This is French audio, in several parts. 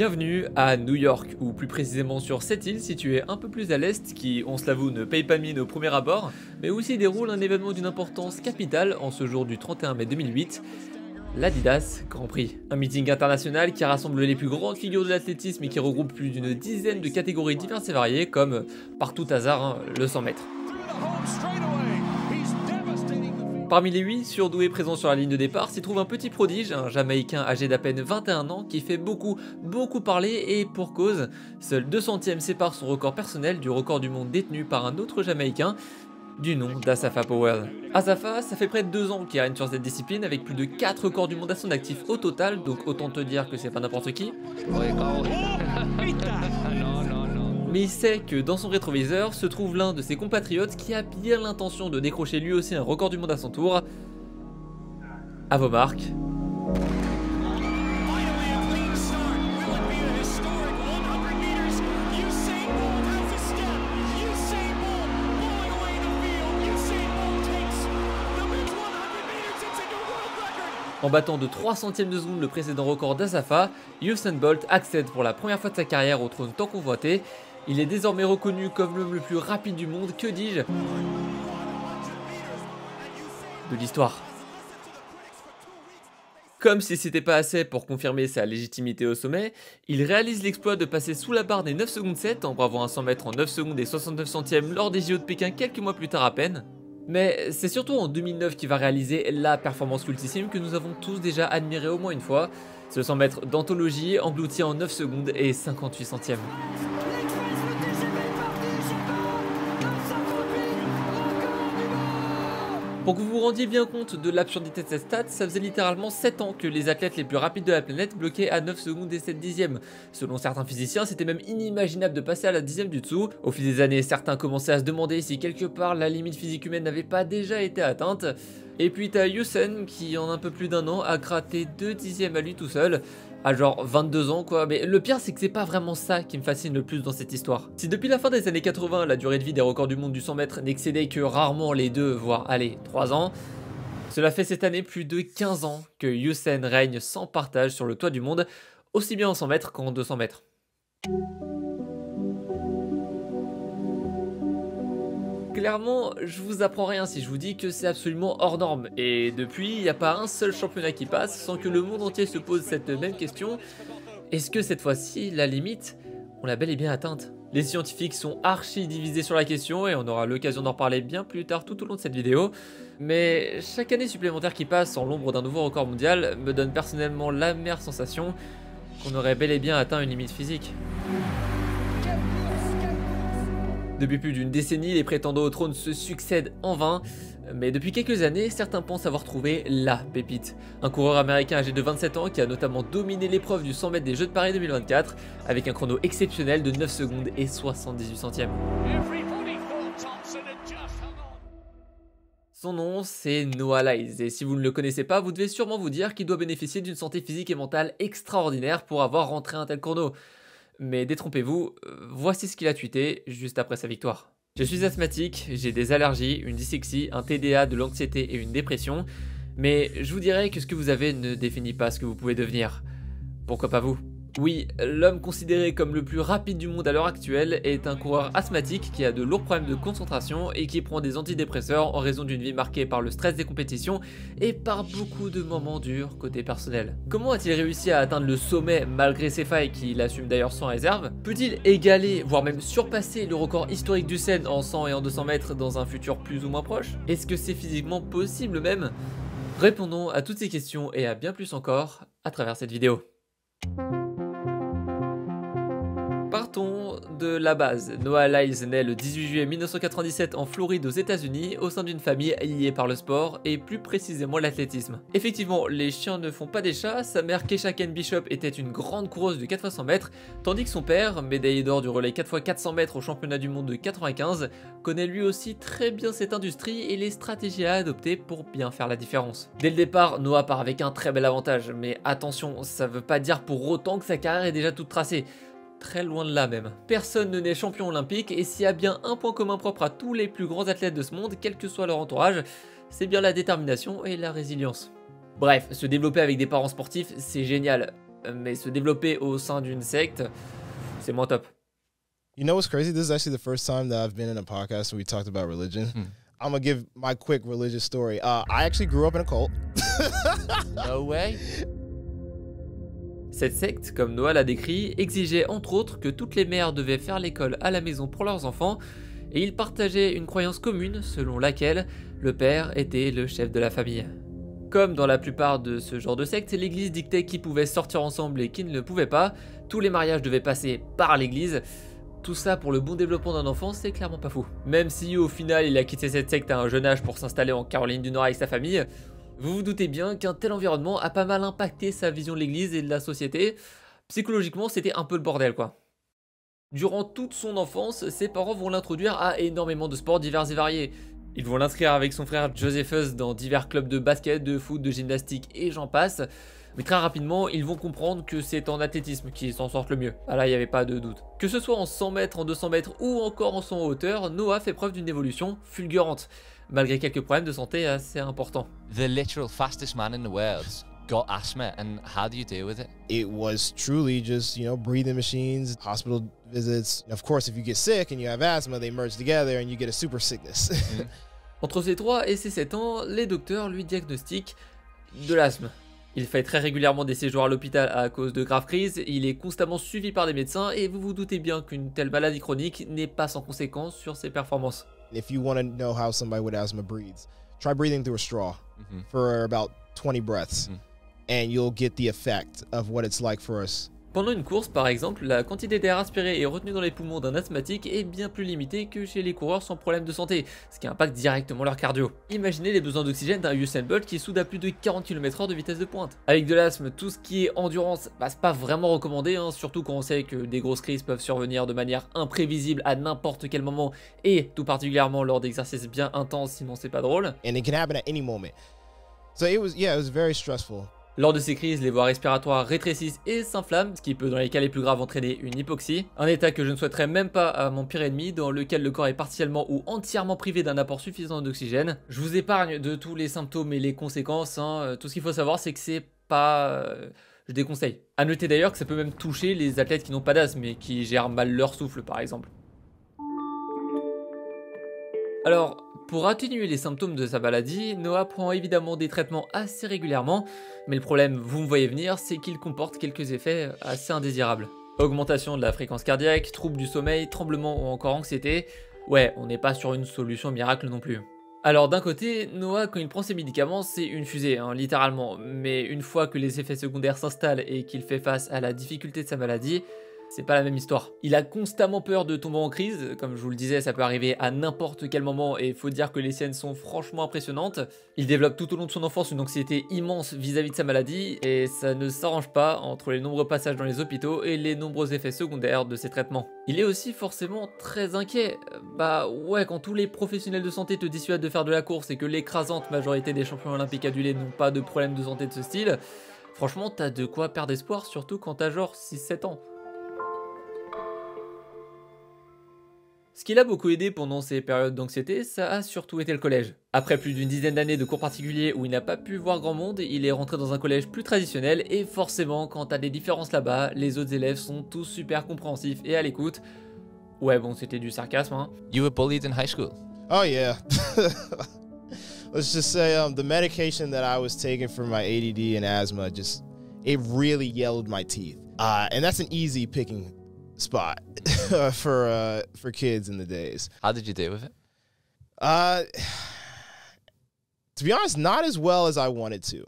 Bienvenue à New York, ou plus précisément sur cette île située un peu plus à l'est qui, on se l'avoue, ne paye pas mine au premier abord, mais où s'y déroule un événement d'une importance capitale en ce jour du 31 mai 2008, l'Adidas Grand Prix. Un meeting international qui rassemble les plus grandes figures de l'athlétisme et qui regroupe plus d'une dizaine de catégories diverses et variées comme, par tout hasard, le 100 mètres. Parmi les 8 surdoués présents sur la ligne de départ s'y trouve un petit prodige, un Jamaïcain âgé d'à peine 21 ans qui fait beaucoup parler et pour cause. Seul 200e sépare son record personnel du record du monde détenu par un autre Jamaïcain du nom d'Asafa Powell. Asafa, ça fait près de 2 ans qu'il règne sur cette discipline avec plus de 4 records du monde à son actif au total, donc autant te dire que c'est pas n'importe qui. Mais il sait que dans son rétroviseur se trouve l'un de ses compatriotes qui a bien l'intention de décrocher lui aussi un record du monde à son tour. À vos marques. En battant de 3 centièmes de seconde le précédent record d'Asafa, Usain Bolt accède pour la première fois de sa carrière au trône tant convoité. Il est désormais reconnu comme l'homme le plus rapide du monde, que dis-je, de l'histoire. Comme si c'était pas assez pour confirmer sa légitimité au sommet, il réalise l'exploit de passer sous la barre des 9 secondes 7 en bravant un 100 mètres en 9 secondes et 69 centièmes lors des JO de Pékin quelques mois plus tard à peine. Mais c'est surtout en 2009 qu'il va réaliser la performance cultissime que nous avons tous déjà admirée au moins une fois, ce 100 mètres d'anthologie englouti en 9 secondes et 58 centièmes. Pour que vous vous rendiez bien compte de l'absurdité de cette stat, ça faisait littéralement 7 ans que les athlètes les plus rapides de la planète bloquaient à 9 secondes et 7 dixièmes. Selon certains physiciens, c'était même inimaginable de passer à la dixième du dessous. Au fil des années, certains commençaient à se demander si quelque part la limite physique humaine n'avait pas déjà été atteinte. Et puis t'as Usain qui en un peu plus d'un an a gratté 2 dixièmes à lui tout seul, à genre 22 ans quoi, mais le pire c'est que c'est pas vraiment ça qui me fascine le plus dans cette histoire. Si depuis la fin des années 80 la durée de vie des records du monde du 100 mètres n'excédait que rarement les 2 voire allez 3 ans, cela fait cette année plus de 15 ans que Usain règne sans partage sur le toit du monde, aussi bien en 100 mètres qu'en 200 mètres. Clairement, je vous apprends rien si je vous dis que c'est absolument hors norme, et depuis, il n'y a pas un seul championnat qui passe sans que le monde entier se pose cette même question. Est-ce que cette fois-ci, la limite, on l'a bel et bien atteinte? Les scientifiques sont archi divisés sur la question et on aura l'occasion d'en reparler bien plus tard tout au long de cette vidéo. Mais chaque année supplémentaire qui passe en l'ombre d'un nouveau record mondial me donne personnellement l'amère sensation qu'on aurait bel et bien atteint une limite physique. Depuis plus d'une décennie, les prétendants au trône se succèdent en vain, mais depuis quelques années, certains pensent avoir trouvé LA pépite. Un coureur américain âgé de 27 ans qui a notamment dominé l'épreuve du 100 mètres des Jeux de Paris 2024 avec un chrono exceptionnel de 9 secondes et 78 centièmes. Son nom, c'est Noah Lyles, et si vous ne le connaissez pas, vous devez sûrement vous dire qu'il doit bénéficier d'une santé physique et mentale extraordinaire pour avoir rentré un tel chrono. Mais détrompez-vous, voici ce qu'il a tweeté juste après sa victoire. Je suis asthmatique, j'ai des allergies, une dyslexie, un TDA, de l'anxiété et une dépression, mais je vous dirais que ce que vous avez ne définit pas ce que vous pouvez devenir. Pourquoi pas vous ? Oui, l'homme considéré comme le plus rapide du monde à l'heure actuelle est un coureur asthmatique qui a de lourds problèmes de concentration et qui prend des antidépresseurs en raison d'une vie marquée par le stress des compétitions et par beaucoup de moments durs côté personnel. Comment a-t-il réussi à atteindre le sommet malgré ses failles qu'il assume d'ailleurs sans réserve? Peut-il égaler, voire même surpasser le record historique d'Usain en 100 et en 200 mètres dans un futur plus ou moins proche? Est-ce que c'est physiquement possible même? Répondons à toutes ces questions et à bien plus encore à travers cette vidéo. Partons de la base. Noah Lyles naît le 18 juillet 1997 en Floride aux États-Unis au sein d'une famille liée par le sport et plus précisément l'athlétisme. Effectivement, les chiens ne font pas des chats, sa mère Keisha Kane Bishop était une grande coureuse de 4 x 100 mètres, tandis que son père, médaillé d'or du relais 4 x 400 mètres au championnat du monde de 95, connaît lui aussi très bien cette industrie et les stratégies à adopter pour bien faire la différence. Dès le départ, Noah part avec un très bel avantage, mais attention, ça veut pas dire pour autant que sa carrière est déjà toute tracée. Très loin de là même. Personne ne naît champion olympique et s'il y a bien un point commun propre à tous les plus grands athlètes de ce monde, quel que soit leur entourage, c'est bien la détermination et la résilience. Bref, se développer avec des parents sportifs, c'est génial. mais se développer au sein d'une secte, c'est moins top. You know what's crazy? This is actually the first time that I've been in a podcast where we talked about religion. I'm gonna give my quick religious story. I actually grew up in a cult. No way. Cette secte, comme Noah l'a décrit, exigeait entre autres que toutes les mères devaient faire l'école à la maison pour leurs enfants, et ils partageaient une croyance commune selon laquelle le père était le chef de la famille. Comme dans la plupart de ce genre de secte, l'église dictait qui pouvait sortir ensemble et qui ne le pouvait pas, tous les mariages devaient passer par l'église. Tout ça pour le bon développement d'un enfant, c'est clairement pas fou. Même si au final il a quitté cette secte à un jeune âge pour s'installer en Caroline du Nord avec sa famille, vous vous doutez bien qu'un tel environnement a pas mal impacté sa vision de l'église et de la société. Psychologiquement, c'était un peu le bordel quoi. Durant toute son enfance, ses parents vont l'introduire à énormément de sports divers et variés. Ils vont l'inscrire avec son frère Josephus dans divers clubs de basket, de foot, de gymnastique et j'en passe. Mais très rapidement, ils vont comprendre que c'est en athlétisme qu'ils s'en sortent le mieux. Ah là, il n'y avait pas de doute. Que ce soit en 100 mètres, en 200 mètres ou encore en son hauteur, Noah fait preuve d'une évolution fulgurante, malgré quelques problèmes de santé assez importants. The literal fastest man in the world got asthma, and how do you deal with it? It was truly just, breathing machines, hospital visits. Of course, if you get sick and you have asthma, they merge together and you get a super sickness. Entre ses 3 et ses 7 ans, les docteurs lui diagnostiquent de l'asthme. Il fait très régulièrement des séjours à l'hôpital à cause de graves crises, il est constamment suivi par des médecins et vous vous doutez bien qu'une telle maladie chronique n'est pas sans conséquence sur ses performances. If you want to know how somebody with asthma breathes, try breathing through a straw for about 20 breaths and you'll get the effect of what it's like for us. Pendant une course par exemple, la quantité d'air aspiré et retenu dans les poumons d'un asthmatique est bien plus limitée que chez les coureurs sans problème de santé, ce qui impacte directement leur cardio. Imaginez les besoins d'oxygène d'un Usain Bolt qui soude à plus de 40 km/h de vitesse de pointe. Avec de l'asthme, tout ce qui est endurance, c'est pas vraiment recommandé, surtout quand on sait que des grosses crises peuvent survenir de manière imprévisible à n'importe quel moment et tout particulièrement lors d'exercices bien intenses, sinon c'est pas drôle. And it can happen at any moment. So it was very stressful. Lors de ces crises, les voies respiratoires rétrécissent et s'inflamment, ce qui peut dans les cas les plus graves entraîner une hypoxie, un état que je ne souhaiterais même pas à mon pire ennemi, dans lequel le corps est partiellement ou entièrement privé d'un apport suffisant d'oxygène. Je vous épargne de tous les symptômes et les conséquences, tout ce qu'il faut savoir c'est que c'est pas... je déconseille. A noter d'ailleurs que ça peut même toucher les athlètes qui n'ont pas d'asthme et qui gèrent mal leur souffle par exemple. Alors, pour atténuer les symptômes de sa maladie, Noah prend évidemment des traitements assez régulièrement, mais le problème, vous me voyez venir, c'est qu'il comporte quelques effets assez indésirables. Augmentation de la fréquence cardiaque, troubles du sommeil, tremblements ou encore anxiété, ouais, on n'est pas sur une solution miracle non plus. Alors d'un côté, Noah quand il prend ses médicaments c'est une fusée, littéralement, mais une fois que les effets secondaires s'installent et qu'il fait face à la difficulté de sa maladie, c'est pas la même histoire. Il a constamment peur de tomber en crise, comme je vous le disais, ça peut arriver à n'importe quel moment et faut dire que les siennes sont franchement impressionnantes. Il développe tout au long de son enfance une anxiété immense vis-à-vis de sa maladie et ça ne s'arrange pas entre les nombreux passages dans les hôpitaux et les nombreux effets secondaires de ses traitements. Il est aussi forcément très inquiet. Bah ouais, quand tous les professionnels de santé te dissuadent de faire de la course et que l'écrasante majorité des champions olympiques adulés n'ont pas de problème de santé de ce style, franchement t'as de quoi perdre espoir, surtout quand t'as genre 6-7 ans. Ce qui l'a beaucoup aidé pendant ces périodes d'anxiété, ça a surtout été le collège. Après plus d'une dizaine d'années de cours particuliers où il n'a pas pu voir grand monde, il est rentré dans un collège plus traditionnel et forcément quand t'as des différences là-bas, les autres élèves sont tous super compréhensifs et à l'écoute. Ouais bon c'était du sarcasme You were bullied in high school? Oh yeah. Let's just say the medication that I was taking for my ADD and asthma it really yellowed my teeth. And that's an easy picking spot for kids in the days. How did you deal with it? To be honest, not as well as I wanted to.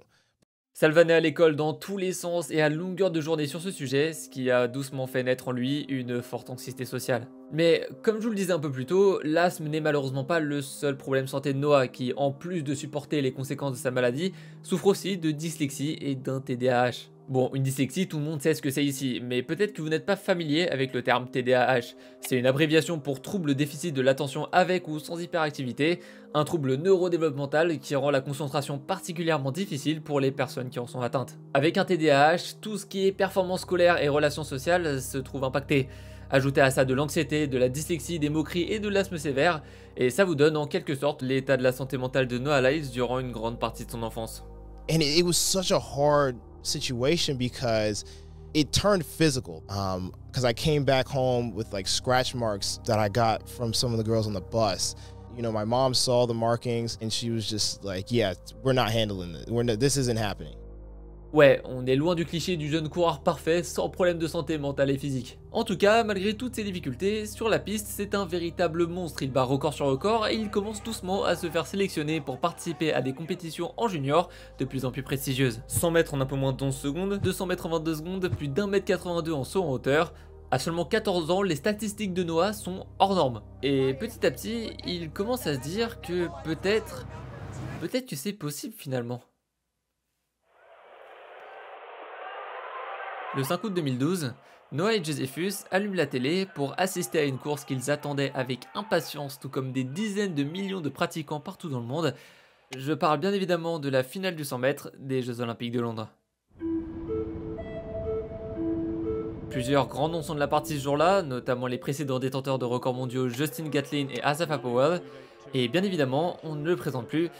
Ça le vannait à l'école dans tous les sens et à longueur de journée sur ce sujet, ce qui a doucement fait naître en lui une forte anxiété sociale. Mais comme je vous le disais un peu plus tôt, l'asthme n'est malheureusement pas le seul problème santé de Noah qui, en plus de supporter les conséquences de sa maladie, souffre aussi de dyslexie et d'un TDAH. Bon, une dyslexie, tout le monde sait ce que c'est ici, mais peut-être que vous n'êtes pas familier avec le terme TDAH. C'est une abréviation pour trouble déficit de l'attention avec ou sans hyperactivité, un trouble neurodéveloppemental qui rend la concentration particulièrement difficile pour les personnes qui en sont atteintes. Avec un TDAH, tout ce qui est performance scolaire et relations sociales se trouve impacté. Ajoutez à ça de l'anxiété, de la dyslexie, des moqueries et de l'asthme sévère, et ça vous donne en quelque sorte l'état de la santé mentale de Noah Lyles durant une grande partie de son enfance. And it was such a hard situation because it turned physical. Because I came back home with like scratch marks that I got from some of the girls on the bus. You know, my mom saw the markings and she was just like, yeah, we're not handling this. This isn't happening. Ouais, on est loin du cliché du jeune coureur parfait sans problème de santé mentale et physique. En tout cas, malgré toutes ces difficultés, sur la piste, c'est un véritable monstre. Il bat record sur record et il commence doucement à se faire sélectionner pour participer à des compétitions en junior de plus en plus prestigieuses. 100 mètres en un peu moins de 11 secondes, 200 mètres en 22 secondes, plus d'1m82 en saut en hauteur. À seulement 14 ans, les statistiques de Noah sont hors normes. Et petit à petit, il commence à se dire que peut-être que c'est possible finalement. Le 5 août 2012, Noah et Josephus allument la télé pour assister à une course qu'ils attendaient avec impatience, tout comme des dizaines de millions de pratiquants partout dans le monde. Je parle bien évidemment de la finale du 100 mètres des Jeux Olympiques de Londres. Plusieurs grands noms sont de la partie ce jour-là, notamment les précédents détenteurs de records mondiaux Justin Gatlin et Asafa Powell, et bien évidemment, on ne le présente plus,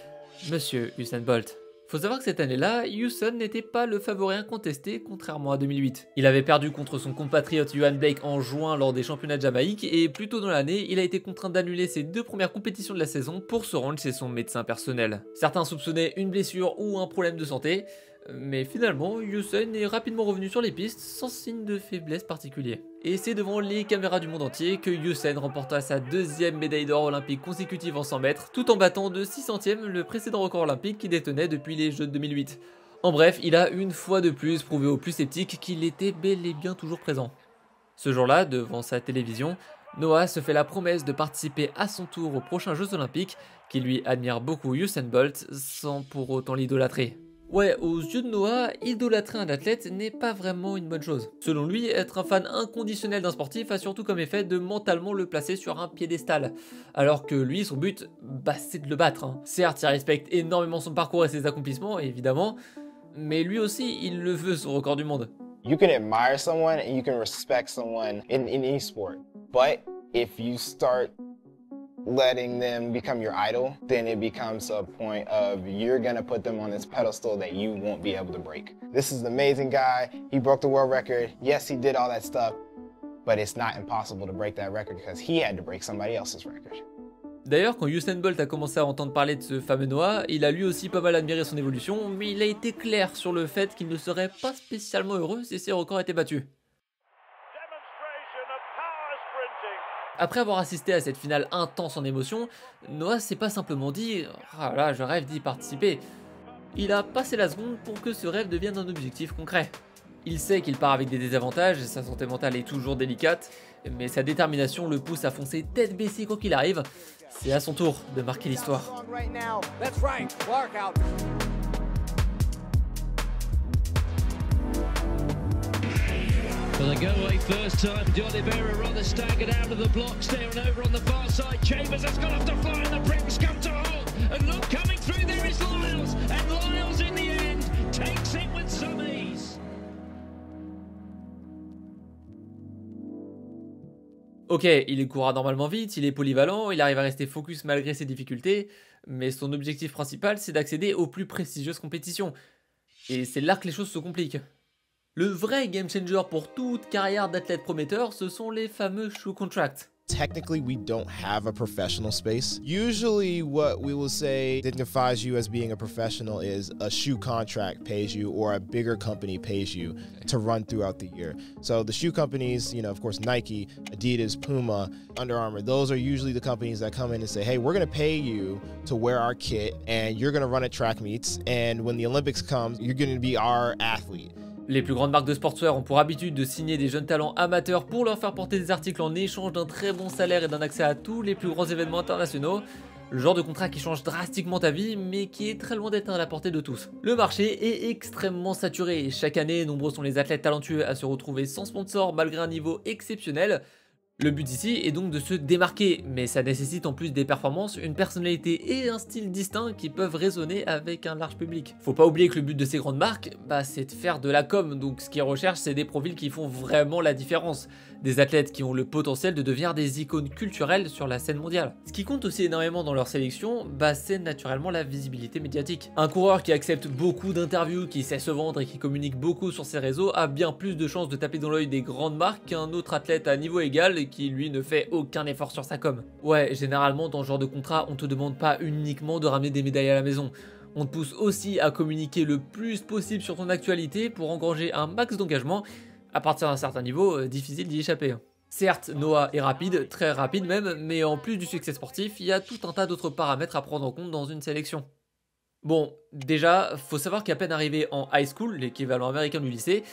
Monsieur Usain Bolt. Faut savoir que cette année-là, Usain n'était pas le favori incontesté, contrairement à 2008. Il avait perdu contre son compatriote Yohan Blake en juin lors des championnats de Jamaïque, et plus tôt dans l'année, il a été contraint d'annuler ses 2 premières compétitions de la saison pour se rendre chez son médecin personnel. Certains soupçonnaient une blessure ou un problème de santé, mais finalement, Usain est rapidement revenu sur les pistes sans signe de faiblesse particulier. Et c'est devant les caméras du monde entier que Usain remporta sa 2e médaille d'or olympique consécutive en 100 mètres, tout en battant de 6 centièmes le précédent record olympique qu'il détenait depuis les Jeux de 2008. En bref, il a une fois de plus prouvé aux plus sceptiques qu'il était bel et bien toujours présent. Ce jour-là, devant sa télévision, Noah se fait la promesse de participer à son tour aux prochains Jeux olympiques, qui lui admire beaucoup Usain Bolt, sans pour autant l'idolâtrer. Ouais, aux yeux de Noah, idolâtrer un athlète n'est pas vraiment une bonne chose. Selon lui, être un fan inconditionnel d'un sportif a surtout comme effet de mentalement le placer sur un piédestal. Alors que lui, son but, c'est de le battre. Certes, il respecte énormément son parcours et ses accomplissements, évidemment, mais lui aussi, il le veut, son record du monde. You can admire someone and you can respect someone in any sport. But if you start letting them become your idol, then it becomes a point of you're gonna put them on this pedestal that you won't be able to break. This is an amazing guy. He broke the world record. Yes, he did all that stuff, but it's not impossible to break that record because he had to break somebody else's record. D'ailleurs, quand Usain Bolt a commencé à entendre parler de ce fameux Noah, il a lui aussi pas mal admiré son évolution, mais il a été clair sur le fait qu'il ne serait pas spécialement heureux si ses records étaient battus. Après avoir assisté à cette finale intense en émotion, Noah s'est pas simplement dit « Ah là, je rêve d'y participer ». Il a passé la seconde pour que ce rêve devienne un objectif concret. Il sait qu'il part avec des désavantages, sa santé mentale est toujours délicate, mais sa détermination le pousse à foncer tête baissée quoi qu'il arrive. C'est à son tour de marquer l'histoire. For the go-away first time, Johnny Vera rather staggered out of the blocks there and over on the far side. Chambers has gone off the fly and the Brits come to a halt. And look, coming through there is Lyles. And Lyles in the end takes it with some ease. Ok, il courra normalement vite, il est polyvalent, il arrive à rester focus malgré ses difficultés, mais son objectif principal c'est d'accéder aux plus prestigieuses compétitions. Et c'est là que les choses se compliquent. Le vrai game changer pour toute carrière d'athlète prometteur, ce sont les fameux shoe contracts. Technically, we don't have a professional space. Usually what we will say dignifies you as being a professional is a shoe contract pays you or a bigger company pays you to run throughout the year. So the shoe companies, of course, Nike, Adidas, Puma, Under Armour, those are usually the companies that come in and say, hey, we're going to pay you to wear our kit and you're going to run at track meets. And when the Olympics comes, you're going to be our athlete. Les plus grandes marques de sportswear ont pour habitude de signer des jeunes talents amateurs pour leur faire porter des articles en échange d'un très bon salaire et d'un accès à tous les plus grands événements internationaux. Le genre de contrat qui change drastiquement ta vie, mais qui est très loin d'être à la portée de tous. Le marché est extrêmement saturé et chaque année, nombreux sont les athlètes talentueux à se retrouver sans sponsor malgré un niveau exceptionnel. Le but ici est donc de se démarquer, mais ça nécessite en plus des performances, une personnalité et un style distinct qui peuvent résonner avec un large public. Faut pas oublier que le but de ces grandes marques, c'est de faire de la com, donc ce qu'ils recherchent c'est des profils qui font vraiment la différence. Des athlètes qui ont le potentiel de devenir des icônes culturelles sur la scène mondiale. Ce qui compte aussi énormément dans leur sélection, c'est naturellement la visibilité médiatique. Un coureur qui accepte beaucoup d'interviews, qui sait se vendre et qui communique beaucoup sur ses réseaux a bien plus de chances de taper dans l'œil des grandes marques qu'un autre athlète à niveau égal et qui lui ne fait aucun effort sur sa com. Ouais, généralement dans ce genre de contrat, on te demande pas uniquement de ramener des médailles à la maison. On te pousse aussi à communiquer le plus possible sur ton actualité pour engranger un max d'engagement. À partir d'un certain niveau, difficile d'y échapper. Certes, Noah est rapide, très rapide même, mais en plus du succès sportif, il y a tout un tas d'autres paramètres à prendre en compte dans une sélection. Bon, déjà, faut savoir qu'à peine arrivé en high school, l'équivalent américain du lycée,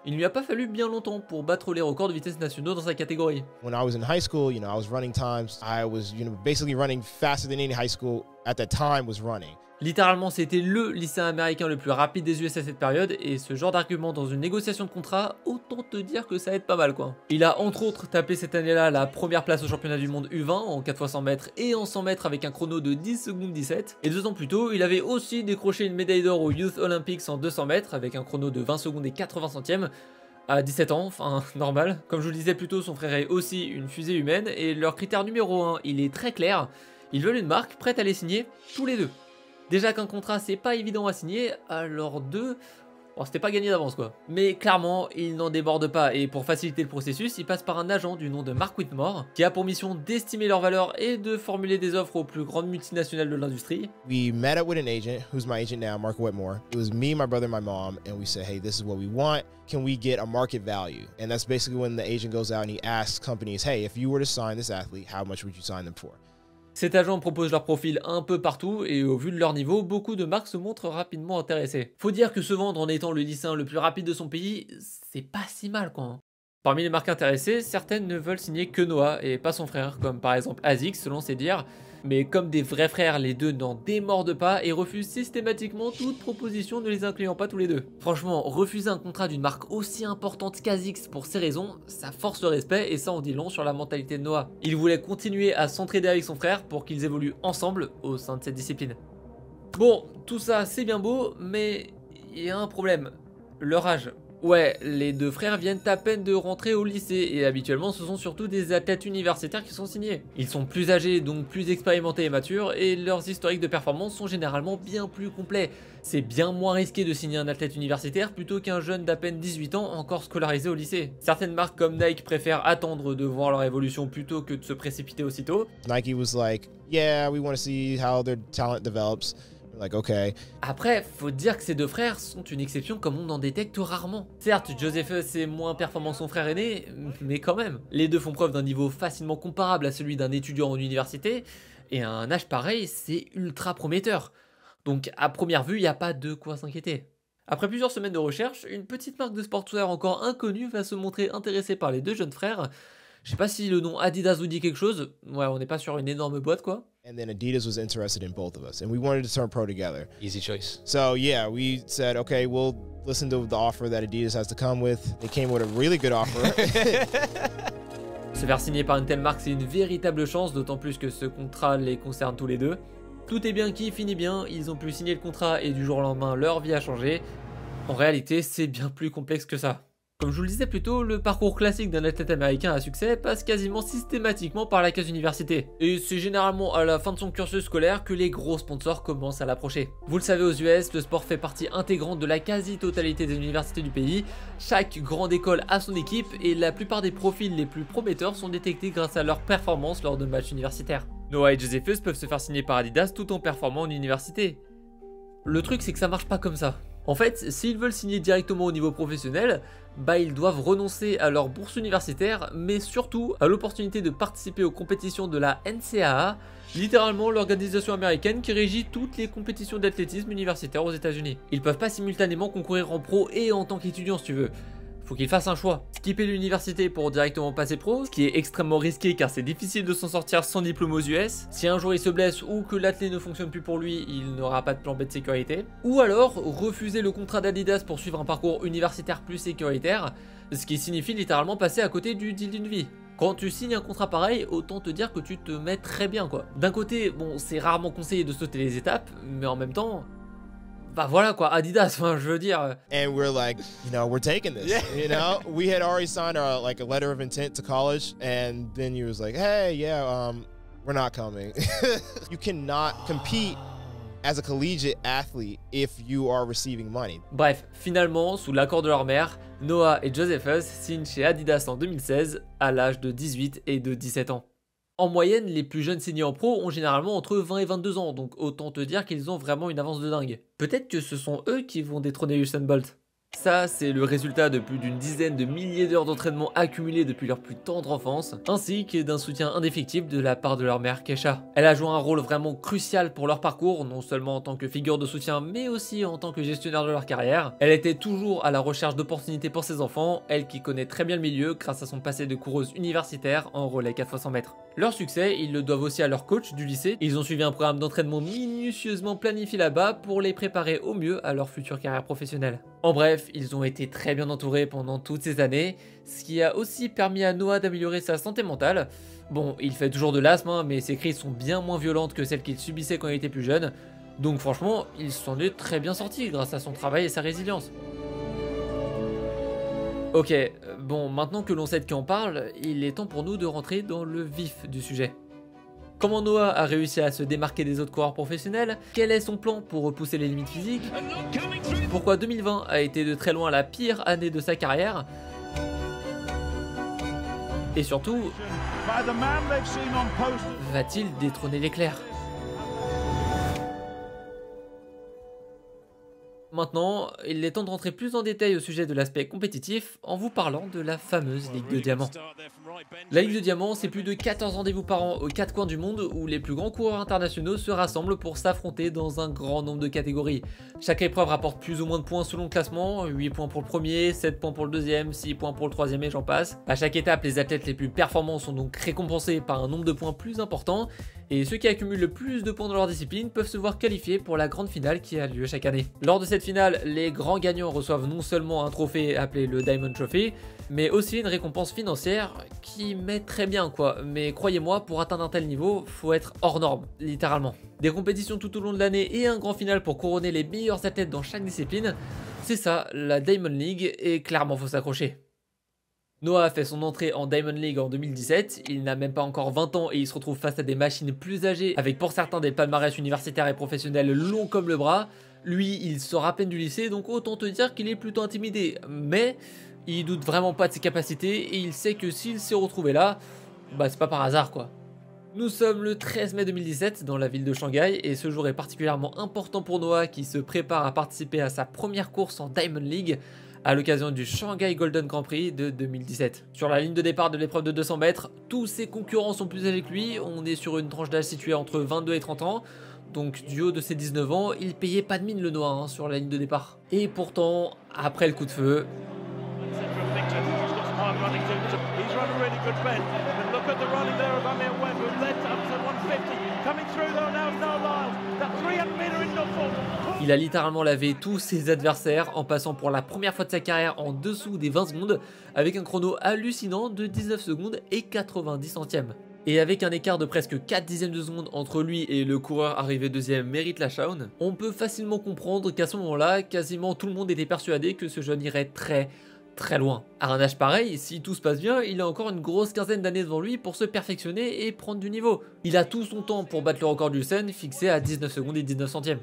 il ne lui a pas fallu bien longtemps pour battre les records de vitesse nationaux dans sa catégorie. When I was in high school, I was running times. I was, basically running faster than any high school at that time was running. Littéralement, c'était le lycéen américain le plus rapide des US à cette période, et ce genre d'argument dans une négociation de contrat, autant te dire que ça aide pas mal quoi. Il a entre autres tapé cette année-là la première place au championnat du monde U20 en 4 x 100 mètres et en 100 mètres avec un chrono de 10 secondes 17, et 2 ans plus tôt, il avait aussi décroché une médaille d'or aux Youth Olympics en 200 mètres avec un chrono de 20 secondes et 80 centièmes, à 17 ans, enfin normal. Comme je vous le disais plus tôt, son frère est aussi une fusée humaine, et leur critère numéro 1, il est très clair, ils veulent une marque prête à les signer tous les deux. Déjà qu'un contrat c'est pas évident à signer, alors deux, c'était pas gagné d'avance quoi. Mais clairement, il n'en déborde pas et pour faciliter le processus, il passe par un agent du nom de Mark Whitmore qui a pour mission d'estimer leur valeur et de formuler des offres aux plus grandes multinationales de l'industrie. We met up with an agent, who's my agent now, Mark Whitmore. It was me, my brother, my mom, and we said, hey, this is what we want. Can we get a market value? And that's basically when the agent goes out and he asks companies, hey, if you were to sign this athlete, how much would you sign them for? Cet agent propose leur profil un peu partout et au vu de leur niveau, beaucoup de marques se montrent rapidement intéressées. Faut dire que se vendre en étant le lycéen le plus rapide de son pays, c'est pas si mal quoi. Parmi les marques intéressées, certaines ne veulent signer que Noah et pas son frère, comme par exemple ASICS selon ses dires. Mais comme des vrais frères, les deux n'en démordent pas et refusent systématiquement toute proposition ne les incluant pas tous les deux. Franchement, refuser un contrat d'une marque aussi importante qu'ASICS pour ces raisons, ça force le respect et ça en dit long sur la mentalité de Noah. Il voulait continuer à s'entraider avec son frère pour qu'ils évoluent ensemble au sein de cette discipline. Bon, tout ça c'est bien beau, mais il y a un problème, leur âge. Ouais, les deux frères viennent à peine de rentrer au lycée et habituellement ce sont surtout des athlètes universitaires qui sont signés. Ils sont plus âgés, donc plus expérimentés et matures et leurs historiques de performance sont généralement bien plus complets. C'est bien moins risqué de signer un athlète universitaire plutôt qu'un jeune d'à peine 18 ans encore scolarisé au lycée. Certaines marques comme Nike préfèrent attendre de voir leur évolution plutôt que de se précipiter aussitôt. Nike was like, yeah, we want to see how their talent develops. Like, okay. Après, faut dire que ces deux frères sont une exception comme on en détecte rarement. Certes, Josephus est moins performant que son frère aîné, mais quand même. Les deux font preuve d'un niveau facilement comparable à celui d'un étudiant en université, et à un âge pareil, c'est ultra prometteur. Donc à première vue, il n'y a pas de quoi s'inquiéter. Après plusieurs semaines de recherche, une petite marque de sportswear encore inconnue va se montrer intéressée par les deux jeunes frères. Je sais pas si le nom Adidas vous dit quelque chose. Ouais, on n'est pas sur une énorme boîte quoi. And then Adidas was interested in both of us, and we wanted to turn pro together. Easy choice. So yeah, we said, okay, we'll listen to the offer that Adidas has to come with. They came with a really good offer. Se faire signer par une telle marque, c'est une véritable chance, d'autant plus que ce contrat les concerne tous les deux. Tout est bien qui finit bien, ils ont pu signer le contrat et du jour au lendemain, leur vie a changé. En réalité, c'est bien plus complexe que ça. Comme je vous le disais plus tôt, le parcours classique d'un athlète américain à succès passe quasiment systématiquement par la case université. Et c'est généralement à la fin de son cursus scolaire que les gros sponsors commencent à l'approcher. Vous le savez, aux US, le sport fait partie intégrante de la quasi-totalité des universités du pays. Chaque grande école a son équipe et la plupart des profils les plus prometteurs sont détectés grâce à leur performance lors de matchs universitaires. Noah et Josephus peuvent se faire signer par Adidas tout en performant en université. Le truc, c'est que ça marche pas comme ça. En fait, s'ils veulent signer directement au niveau professionnel, ils doivent renoncer à leur bourse universitaire, mais surtout à l'opportunité de participer aux compétitions de la NCAA, littéralement l'organisation américaine qui régit toutes les compétitions d'athlétisme universitaire aux États-Unis. Ils peuvent pas simultanément concourir en pro et en tant qu'étudiant si tu veux. Faut qu'ils fassent un choix. Skipper l'université pour directement passer pro, ce qui est extrêmement risqué car c'est difficile de s'en sortir sans diplôme aux US. Si un jour il se blesse ou que l'athlète ne fonctionne plus pour lui, il n'aura pas de plan B de sécurité. Ou alors refuser le contrat d'Adidas pour suivre un parcours universitaire plus sécuritaire, ce qui signifie littéralement passer à côté du deal d'une vie. Quand tu signes un contrat pareil, autant te dire que tu te mets très bien quoi. D'un côté, bon, c'est rarement conseillé de sauter les étapes, mais en même temps, bah voilà quoi, Adidas, enfin je veux dire. And we're like, we're taking this. We had already signed a letter of intent to college, and then he was like, hey, yeah, we're not coming. You cannot compete as a collegiate athlete if you are receiving money. Bref, finalement, sous l'accord de leur mère, Noah et Josephus signent chez Adidas en 2016 à l'âge de 18 et de 17 ans. En moyenne, les plus jeunes signés en pro ont généralement entre 20 et 22 ans, donc autant te dire qu'ils ont vraiment une avance de dingue. Peut-être que ce sont eux qui vont détrôner Usain Bolt. Ça, c'est le résultat de plus d'une dizaine de milliers d'heures d'entraînement accumulées depuis leur plus tendre enfance, ainsi que d'un soutien indéfectible de la part de leur mère Keisha. Elle a joué un rôle vraiment crucial pour leur parcours, non seulement en tant que figure de soutien, mais aussi en tant que gestionnaire de leur carrière. Elle était toujours à la recherche d'opportunités pour ses enfants, elle qui connaît très bien le milieu grâce à son passé de coureuse universitaire en relais 4x100 mètres. Leur succès, ils le doivent aussi à leur coach du lycée. Ils ont suivi un programme d'entraînement minutieusement planifié là-bas pour les préparer au mieux à leur future carrière professionnelle. En bref, ils ont été très bien entourés pendant toutes ces années, ce qui a aussi permis à Noah d'améliorer sa santé mentale. Bon, il fait toujours de l'asthme, mais ses crises sont bien moins violentes que celles qu'il subissait quand il était plus jeune. Donc franchement, il s'en est très bien sorti grâce à son travail et sa résilience. Ok, bon, maintenant que l'on sait de qui on parle, il est temps pour nous de rentrer dans le vif du sujet. Comment Noah a réussi à se démarquer des autres coureurs professionnels? Quel est son plan pour repousser les limites physiques? Pourquoi 2020 a été de très loin la pire année de sa carrière? Et surtout, va-t-il détrôner l'éclair? Maintenant, il est temps de rentrer plus en détail au sujet de l'aspect compétitif en vous parlant de la fameuse Ligue de Diamant. La Ligue de Diamant, c'est plus de 14 rendez-vous par an aux 4 coins du monde où les plus grands coureurs internationaux se rassemblent pour s'affronter dans un grand nombre de catégories. Chaque épreuve rapporte plus ou moins de points selon le classement, 8 points pour le premier, 7 points pour le deuxième, 6 points pour le troisième et j'en passe. À chaque étape, les athlètes les plus performants sont donc récompensés par un nombre de points plus important et ceux qui accumulent le plus de points dans leur discipline peuvent se voir qualifiés pour la grande finale qui a lieu chaque année. Lors de cette finale, les grands gagnants reçoivent non seulement un trophée appelé le Diamond Trophy, mais aussi une récompense financière qui met très bien quoi, mais croyez-moi, pour atteindre un tel niveau, faut être hors norme, littéralement. Des compétitions tout au long de l'année et un grand final pour couronner les meilleurs athlètes dans chaque discipline, c'est ça, la Diamond League, et clairement faut s'accrocher. Noah a fait son entrée en Diamond League en 2017, il n'a même pas encore 20 ans et il se retrouve face à des machines plus âgées, avec pour certains des palmarès universitaires et professionnels longs comme le bras. Lui, il sort à peine du lycée, donc autant te dire qu'il est plutôt intimidé, mais il doute vraiment pas de ses capacités et il sait que s'il s'est retrouvé là, bah c'est pas par hasard quoi. Nous sommes le 13 mai 2017 dans la ville de Shanghai et ce jour est particulièrement important pour Noah qui se prépare à participer à sa première course en Diamond League à l'occasion du Shanghai Golden Grand Prix de 2017. Sur la ligne de départ de l'épreuve de 200 mètres, tous ses concurrents sont plus âgés que lui, on est sur une tranche d'âge située entre 22 et 30 ans, donc du haut de ses 19 ans, il payait pas de mine le Noah sur la ligne de départ. Et pourtant, après le coup de feu, il a littéralement lavé tous ses adversaires en passant pour la première fois de sa carrière en dessous des 20 secondes avec un chrono hallucinant de 19 secondes et 90 centièmes. Et avec un écart de presque 4 dixièmes de seconde entre lui et le coureur arrivé deuxième Merritt Lachlan, on peut facilement comprendre qu'à ce moment-là, quasiment tout le monde était persuadé que ce jeune irait très loin. À un âge pareil, si tout se passe bien, il a encore une grosse quinzaine d'années devant lui pour se perfectionner et prendre du niveau. Il a tout son temps pour battre le record du Usain fixé à 19 secondes et 19 centièmes.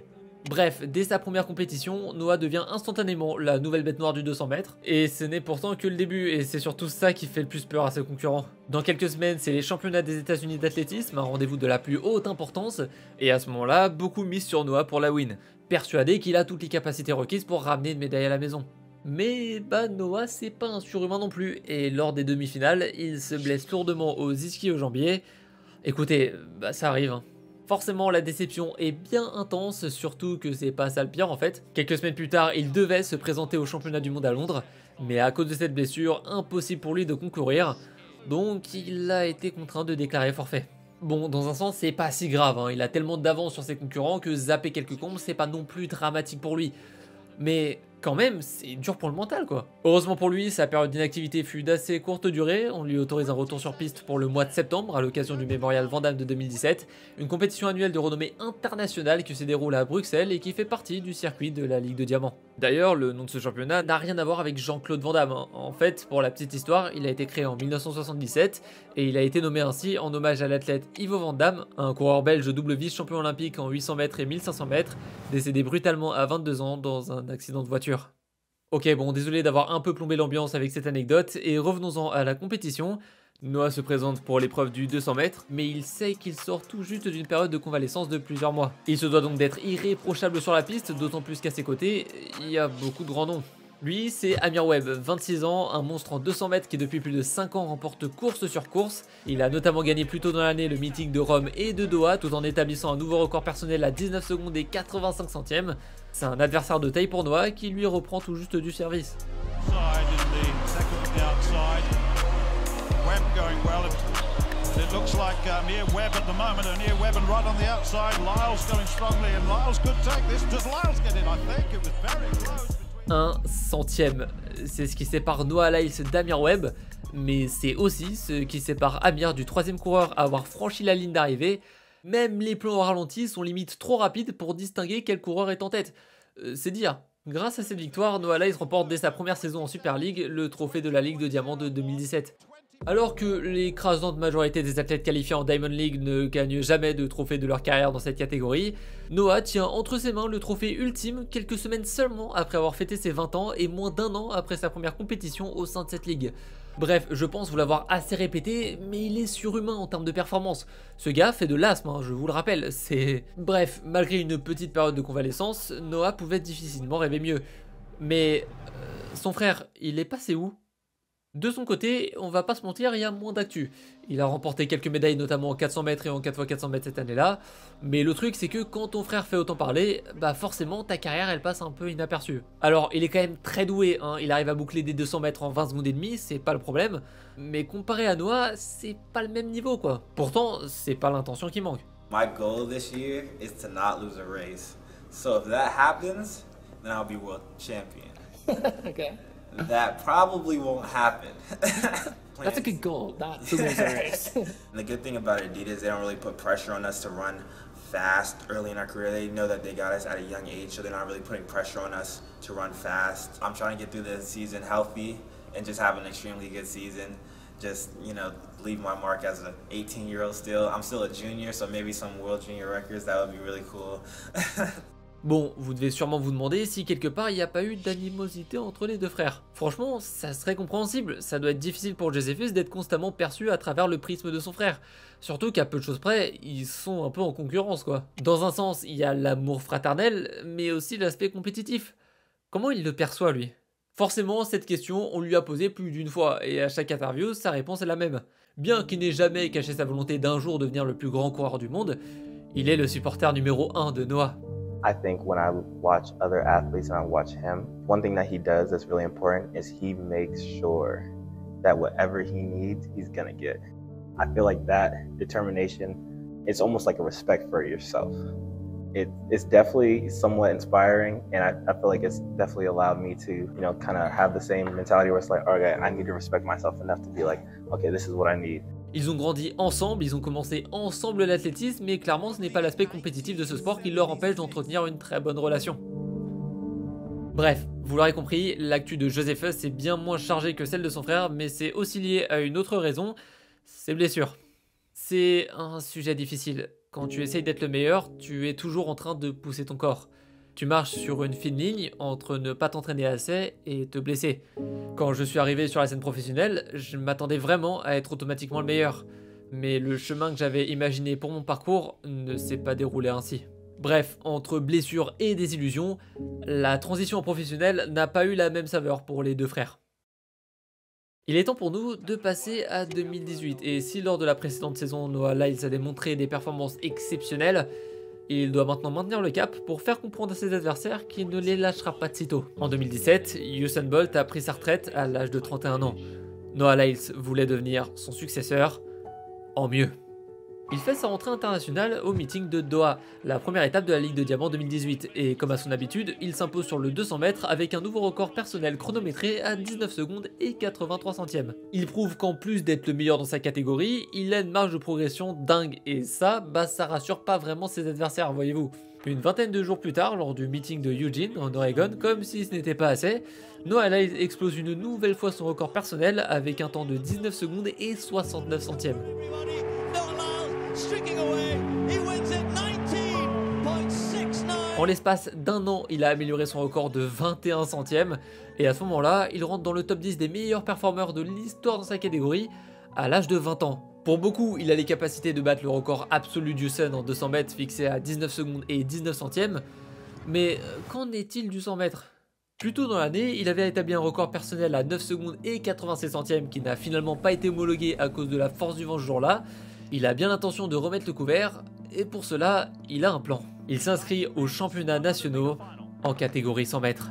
Bref, dès sa première compétition, Noah devient instantanément la nouvelle bête noire du 200 mètres, et ce n'est pourtant que le début, et c'est surtout ça qui fait le plus peur à ses concurrents. Dans quelques semaines, c'est les championnats des États-Unis d'athlétisme, un rendez-vous de la plus haute importance, et à ce moment-là, beaucoup misent sur Noah pour la win, persuadé qu'il a toutes les capacités requises pour ramener une médaille à la maison. Mais Noah c'est pas un surhumain non plus, et lors des demi-finales, il se blesse lourdement aux ischio-jambiers. Écoutez, ça arrive hein. Forcément la déception est bien intense, surtout que c'est pas ça le pire en fait. Quelques semaines plus tard, il devait se présenter au championnat du monde à Londres, mais à cause de cette blessure, impossible pour lui de concourir, donc il a été contraint de déclarer forfait. Bon, dans un sens, c'est pas si grave, hein. Il a tellement d'avance sur ses concurrents que zapper quelques combes, c'est pas non plus dramatique pour lui. Mais Quand même, c'est dur pour le mental quoi. Heureusement pour lui, sa période d'inactivité fut d'assez courte durée, on lui autorise un retour sur piste pour le mois de septembre à l'occasion du Memorial Van Damme de 2017, une compétition annuelle de renommée internationale qui se déroule à Bruxelles et qui fait partie du circuit de la Ligue de Diamant. D'ailleurs, le nom de ce championnat n'a rien à voir avec Jean-Claude Van Damme. En fait, pour la petite histoire, il a été créé en 1977 et il a été nommé ainsi en hommage à l'athlète Ivo Van Damme, un coureur belge double vice-champion olympique en 800 mètres et 1500 mètres, décédé brutalement à 22 ans dans un accident de voiture. Ok, bon, désolé d'avoir un peu plombé l'ambiance avec cette anecdote, et revenons-en à la compétition. Noah se présente pour l'épreuve du 200 mètres, mais il sait qu'il sort tout juste d'une période de convalescence de plusieurs mois. Il se doit donc d'être irréprochable sur la piste, d'autant plus qu'à ses côtés, il y a beaucoup de grands noms. Lui, c'est Amir Webb, 26 ans, un monstre en 200 mètres qui depuis plus de 5 ans remporte course sur course. Il a notamment gagné plus tôt dans l'année le meeting de Rome et de Doha, tout en établissant un nouveau record personnel à 19 secondes et 85 centièmes. C'est un adversaire de taille pour Noah qui lui reprend tout juste du service. Un centième, c'est ce qui sépare Noah Lyles d'Amir Webb, mais c'est aussi ce qui sépare Amir du troisième coureur à avoir franchi la ligne d'arrivée. Même les plans au ralenti sont limite trop rapides pour distinguer quel coureur est en tête. C'est dire. Grâce à cette victoire, Noah Lyles remporte dès sa première saison en Super League le trophée de la Ligue de Diamant de 2017. Alors que l'écrasante majorité des athlètes qualifiés en Diamond League ne gagnent jamais de trophée de leur carrière dans cette catégorie, Noah tient entre ses mains le trophée ultime quelques semaines seulement après avoir fêté ses 20 ans et moins d'1 an après sa première compétition au sein de cette ligue. Bref, je pense vous l'avoir assez répété, mais il est surhumain en termes de performance. Ce gars fait de l'asthme, hein, je vous le rappelle, c'est... Bref, malgré une petite période de convalescence, Noah pouvait difficilement rêver mieux. Mais... son frère, il est passé où ? De son côté, on va pas se mentir, il y a moins d'actu. Il a remporté quelques médailles notamment en 400 mètres et en 4x400 mètres cette année-là, mais le truc c'est que quand ton frère fait autant parler, bah forcément ta carrière elle passe un peu inaperçue. Alors il est quand même très doué, hein. Il arrive à boucler des 200 mètres en 20 secondes et demie, c'est pas le problème, mais comparé à Noah, c'est pas le même niveau quoi. Pourtant, c'est pas l'intention qui manque. My goal this year is to not lose a race. So if that happens, then I'll be world champion. Okay. That probably won't happen. That's a good goal, not to lose a race. The good thing about Adidas, they don't really put pressure on us to run fast early in our career. They know that they got us at a young age, so they're not really putting pressure on us to run fast. I'm trying to get through the season healthy and just have an extremely good season. Just, you know, leave my mark as an 18-year-old still. I'm still a junior, so maybe some world junior records, that would be really cool. Bon, vous devez sûrement vous demander si quelque part il n'y a pas eu d'animosité entre les deux frères. Franchement, ça serait compréhensible, ça doit être difficile pour Josephus d'être constamment perçu à travers le prisme de son frère. Surtout qu'à peu de choses près, ils sont un peu en concurrence quoi. Dans un sens, il y a l'amour fraternel, mais aussi l'aspect compétitif. Comment il le perçoit lui ? Forcément, cette question, on lui a posé plus d'une fois, et à chaque interview, sa réponse est la même. Bien qu'il n'ait jamais caché sa volonté d'un jour devenir le plus grand coureur du monde, il est le supporter numéro 1 de Noah. I think when I watch other athletes and I watch him, one thing that he does that's really important is he makes sure that whatever he needs, he's gonna get. I feel like that determination, it's almost like a respect for yourself. It's definitely somewhat inspiring, and I feel like it's definitely allowed me to, you know, kind of have the same mentality where it's like, okay, I need to respect myself enough to be like, okay, this is what I need. Ils ont grandi ensemble, ils ont commencé ensemble l'athlétisme, mais clairement ce n'est pas l'aspect compétitif de ce sport qui leur empêche d'entretenir une très bonne relation. Bref, vous l'aurez compris, l'actu de Josephus est bien moins chargée que celle de son frère, mais c'est aussi lié à une autre raison, ses blessures. C'est un sujet difficile. Quand tu essayes d'être le meilleur, tu es toujours en train de pousser ton corps. Tu marches sur une fine ligne entre ne pas t'entraîner assez et te blesser. Quand je suis arrivé sur la scène professionnelle, je m'attendais vraiment à être automatiquement le meilleur. Mais le chemin que j'avais imaginé pour mon parcours ne s'est pas déroulé ainsi. Bref, entre blessures et désillusions, la transition professionnelle n'a pas eu la même saveur pour les deux frères. Il est temps pour nous de passer à 2018, et si lors de la précédente saison Noah Lyles a démontré des performances exceptionnelles, il doit maintenant maintenir le cap pour faire comprendre à ses adversaires qu'il ne les lâchera pas de sitôt. En 2017, Usain Bolt a pris sa retraite à l'âge de 31 ans. Noah Lyles voulait devenir son successeur en mieux. Il fait sa rentrée internationale au meeting de Doha, la première étape de la Ligue de Diamant 2018, et comme à son habitude, il s'impose sur le 200 mètres avec un nouveau record personnel chronométré à 19 secondes et 83 centièmes. Il prouve qu'en plus d'être le meilleur dans sa catégorie, il a une marge de progression dingue, et ça rassure pas vraiment ses adversaires, voyez-vous. Une vingtaine de jours plus tard, lors du meeting de Eugene en Oregon, comme si ce n'était pas assez, Noah Lyles explose une nouvelle fois son record personnel avec un temps de 19 secondes et 69 centièmes. En l'espace d'un an, il a amélioré son record de 21 centièmes, et à ce moment-là, il rentre dans le top 10 des meilleurs performeurs de l'histoire dans sa catégorie, à l'âge de 20 ans. Pour beaucoup, il a les capacités de battre le record absolu d'Houston en 200 mètres fixé à 19 secondes et 19 centièmes, mais qu'en est-il du 100 mètres ? Plus tôt dans l'année, il avait établi un record personnel à 9 secondes et 87 centièmes qui n'a finalement pas été homologué à cause de la force du vent ce jour-là. Il a bien l'intention de remettre le couvert, et pour cela, il a un plan. Il s'inscrit aux championnats nationaux en catégorie 100 mètres.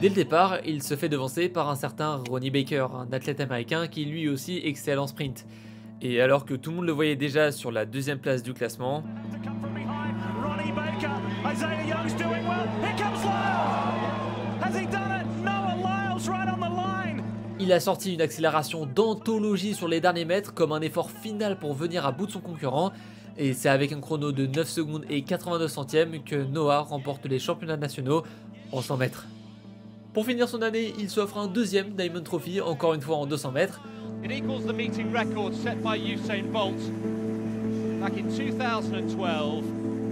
Dès le départ, il se fait devancer par un certain Ronnie Baker, un athlète américain qui lui aussi excelle en sprint. Et alors que tout le monde le voyait déjà sur la deuxième place du classement, il a sorti une accélération d'anthologie sur les derniers mètres comme un effort final pour venir à bout de son concurrent, et c'est avec un chrono de 9 secondes et 82 centièmes que Noah remporte les championnats nationaux en 100 mètres. Pour finir son année, il s'offre un deuxième Diamond Trophy, encore une fois en 200 mètres.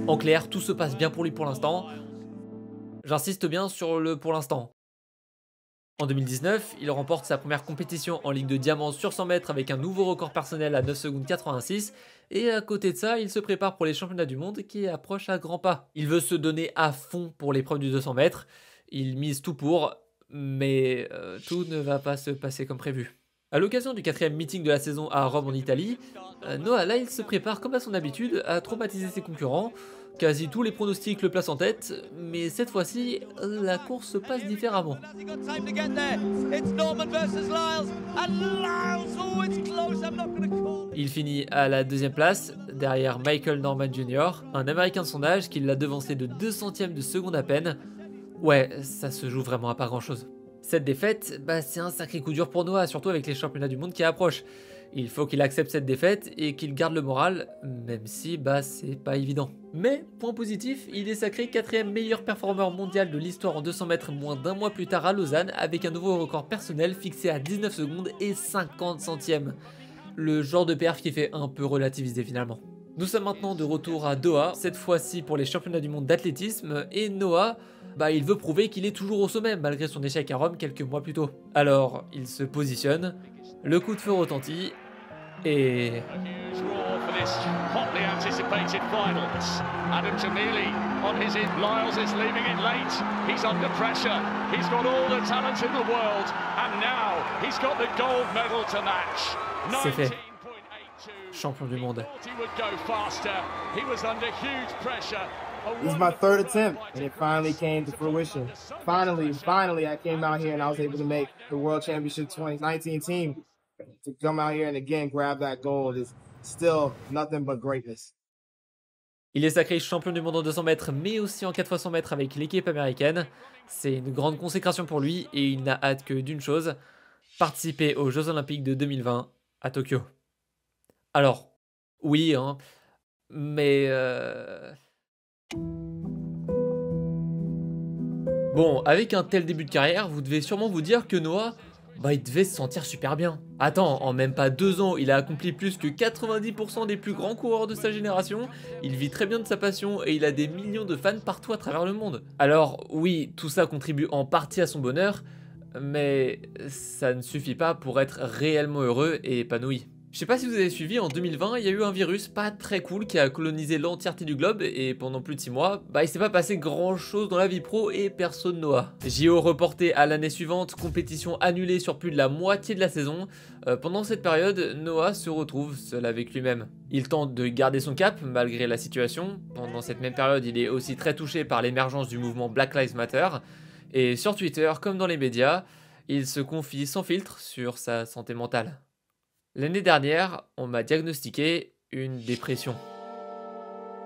En clair, tout se passe bien pour lui pour l'instant. J'insiste bien sur le pour l'instant. En 2019, il remporte sa première compétition en Ligue de Diamant sur 100 mètres avec un nouveau record personnel à 9 secondes 86, et à côté de ça, il se prépare pour les championnats du monde qui approchent à grands pas. Il veut se donner à fond pour l'épreuve du 200 mètres, il mise tout pour, mais tout ne va pas se passer comme prévu. À l'occasion du 4e meeting de la saison à Rome en Italie, Noah Lyles se prépare comme à son habitude à traumatiser ses concurrents. Quasi tous les pronostics le placent en tête, mais cette fois-ci, la course se passe différemment. Il finit à la deuxième place, derrière Michael Norman Jr., un américain de son âge qui l'a devancé de 2 centièmes de seconde à peine. Ouais, ça se joue vraiment à pas grand-chose. Cette défaite, c'est un sacré coup dur pour Noah, surtout avec les championnats du monde qui approchent. Il faut qu'il accepte cette défaite et qu'il garde le moral, même si c'est pas évident. Mais, point positif, il est sacré 4e meilleur performeur mondial de l'histoire en 200 mètres moins d'un mois plus tard à Lausanne, avec un nouveau record personnel fixé à 19 secondes et 50 centièmes. Le genre de perf qui fait un peu relativiser finalement. Nous sommes maintenant de retour à Doha, cette fois-ci pour les championnats du monde d'athlétisme, et Noah, il veut prouver qu'il est toujours au sommet malgré son échec à Rome quelques mois plus tôt. Alors, il se positionne, le coup de feu retentit, et... c'est fait. Champion du monde. This is my 3rd attempt, and it finally came to fruition. Finally, I came out here and I was able to make the World Championship 2019 team. To come out here and again grab that gold is still nothing but greatness. Il est sacré champion du monde en 200 mètres, mais aussi en 4x100 mètres avec l'équipe américaine. C'est une grande consécration pour lui et il n'a hâte que d'une chose, participer aux Jeux Olympiques de 2020 à Tokyo. Alors, oui, mais... Bon, avec un tel début de carrière, vous devez sûrement vous dire que Noah, il devait se sentir super bien. Attends, en même pas 2 ans, il a accompli plus que 90% des plus grands coureurs de sa génération, il vit très bien de sa passion et il a des millions de fans partout à travers le monde. Alors oui, tout ça contribue en partie à son bonheur, mais ça ne suffit pas pour être réellement heureux et épanoui. Je sais pas si vous avez suivi, en 2020, il y a eu un virus pas très cool qui a colonisé l'entièreté du globe et pendant plus de 6 mois, il s'est pas passé grand chose dans la vie pro et perso de Noah. JO reporté à l'année suivante, compétition annulée sur plus de la moitié de la saison. Pendant cette période, Noah se retrouve seul avec lui-même. Il tente de garder son cap malgré la situation. Pendant cette même période, il est aussi très touché par l'émergence du mouvement Black Lives Matter. Et sur Twitter, comme dans les médias, il se confie sans filtre sur sa santé mentale. L'année dernière, on m'a diagnostiqué une dépression.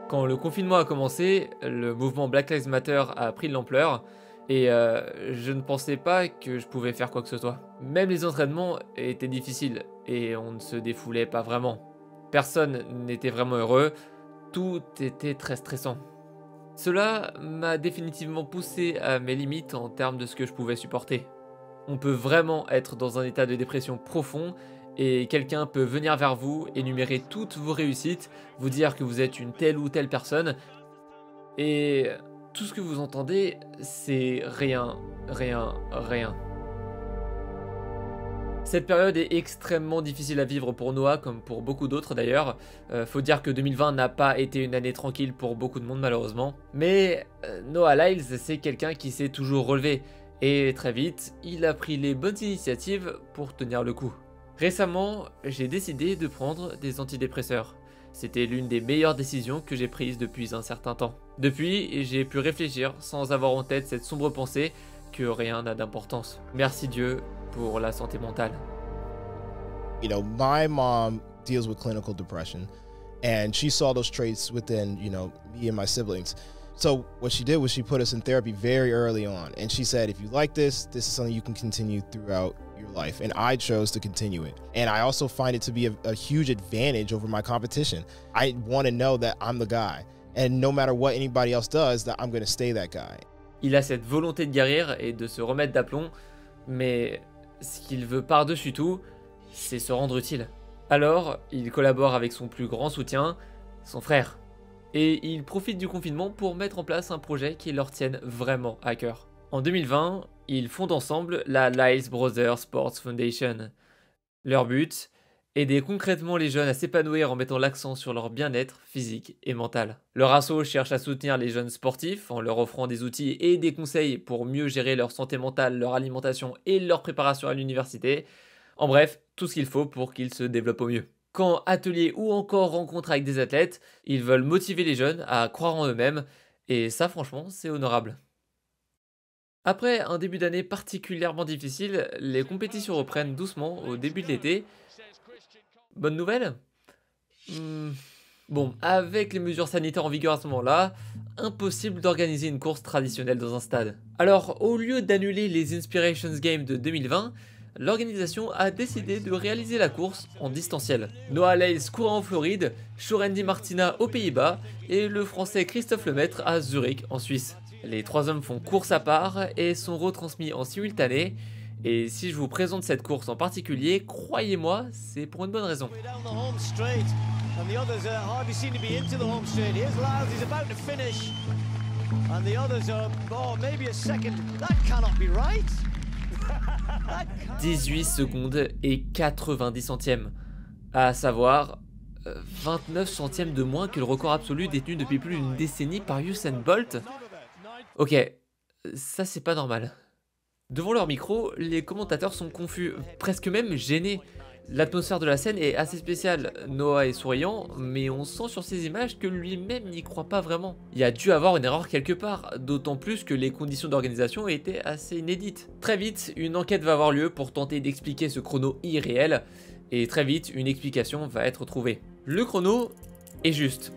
Quand le confinement a commencé, le mouvement Black Lives Matter a pris de l'ampleur et je ne pensais pas que je pouvais faire quoi que ce soit. Même les entraînements étaient difficiles et on ne se défoulait pas vraiment. Personne n'était vraiment heureux, tout était très stressant. Cela m'a définitivement poussé à mes limites en termes de ce que je pouvais supporter. On peut vraiment être dans un état de dépression profond et quelqu'un peut venir vers vous, énumérer toutes vos réussites, vous dire que vous êtes une telle ou telle personne et tout ce que vous entendez, c'est rien, rien, rien. Cette période est extrêmement difficile à vivre pour Noah, comme pour beaucoup d'autres d'ailleurs. Faut dire que 2020 n'a pas été une année tranquille pour beaucoup de monde malheureusement. Mais Noah Lyles, c'est quelqu'un qui s'est toujours relevé. Et très vite, il a pris les bonnes initiatives pour tenir le coup. Récemment, j'ai décidé de prendre des antidépresseurs. C'était l'une des meilleures décisions que j'ai prises depuis un certain temps. Depuis, j'ai pu réfléchir sans avoir en tête cette sombre pensée que rien n'a d'importance. Merci Dieu pour la santé mentale. You know, my mom deals with clinical depression, and she saw those traits within, you know, me and my siblings. So what she did was she put us in therapy very early on, and she said, if you like this is something you can continue throughout your life. And I chose to continue it. And I also find it to be a huge advantage over my competition. I want to know that I'm the guy, and no matter what anybody else does, that I'm going to stay that guy. Il a cette volonté de guérir et de se remettre d'aplomb, mais ce qu'il veut par-dessus tout, c'est se rendre utile. Alors, il collabore avec son plus grand soutien, son frère. Et il profite du confinement pour mettre en place un projet qui leur tienne vraiment à cœur. En 2020, ils fondent ensemble la Lyles Brothers Sports Foundation. Leur but, aider concrètement les jeunes à s'épanouir en mettant l'accent sur leur bien-être physique et mental. Leur asso cherche à soutenir les jeunes sportifs en leur offrant des outils et des conseils pour mieux gérer leur santé mentale, leur alimentation et leur préparation à l'université. En bref, tout ce qu'il faut pour qu'ils se développent au mieux. Quand atelier ou encore rencontre avec des athlètes, ils veulent motiver les jeunes à croire en eux-mêmes et ça franchement c'est honorable. Après un début d'année particulièrement difficile, les compétitions reprennent doucement au début de l'été. Bonne nouvelle ? Bon, avec les mesures sanitaires en vigueur à ce moment-là, impossible d'organiser une course traditionnelle dans un stade. Alors, au lieu d'annuler les Inspirations Games de 2020, l'organisation a décidé de réaliser la course en distanciel. Noah Lyles court en Floride, Shorendi Martina aux Pays-Bas et le français Christophe Lemaître à Zurich en Suisse. Les trois hommes font course à part et sont retransmis en simultané. Et si je vous présente cette course en particulier, croyez-moi, c'est pour une bonne raison. « 18 secondes et 90 centièmes, à savoir 29 centièmes de moins que le record absolu détenu depuis plus d'une décennie par Usain Bolt. Ok, ça c'est pas normal. Devant leur micro, les commentateurs sont confus, presque même gênés. L'atmosphère de la scène est assez spéciale. Noah est souriant, mais on sent sur ces images que lui-même n'y croit pas vraiment. Il y a dû avoir une erreur quelque part, d'autant plus que les conditions d'organisation étaient assez inédites. Très vite, une enquête va avoir lieu pour tenter d'expliquer ce chrono irréel, et très vite, une explication va être trouvée. Le chrono est juste.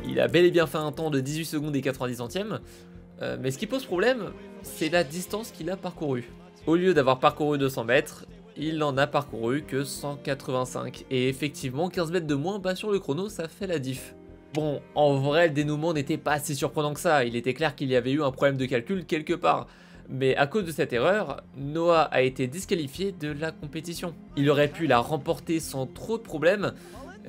Il a bel et bien fait un temps de 18 secondes et 90 centièmes, mais ce qui pose problème, c'est la distance qu'il a parcourue. Au lieu d'avoir parcouru 200 mètres, il n'en a parcouru que 185. Et effectivement, 15 mètres de moins sur le chrono, ça fait la diff. Bon, en vrai, le dénouement n'était pas si surprenant que ça. Il était clair qu'il y avait eu un problème de calcul quelque part. Mais à cause de cette erreur, Noah a été disqualifié de la compétition. Il aurait pu la remporter sans trop de problèmes,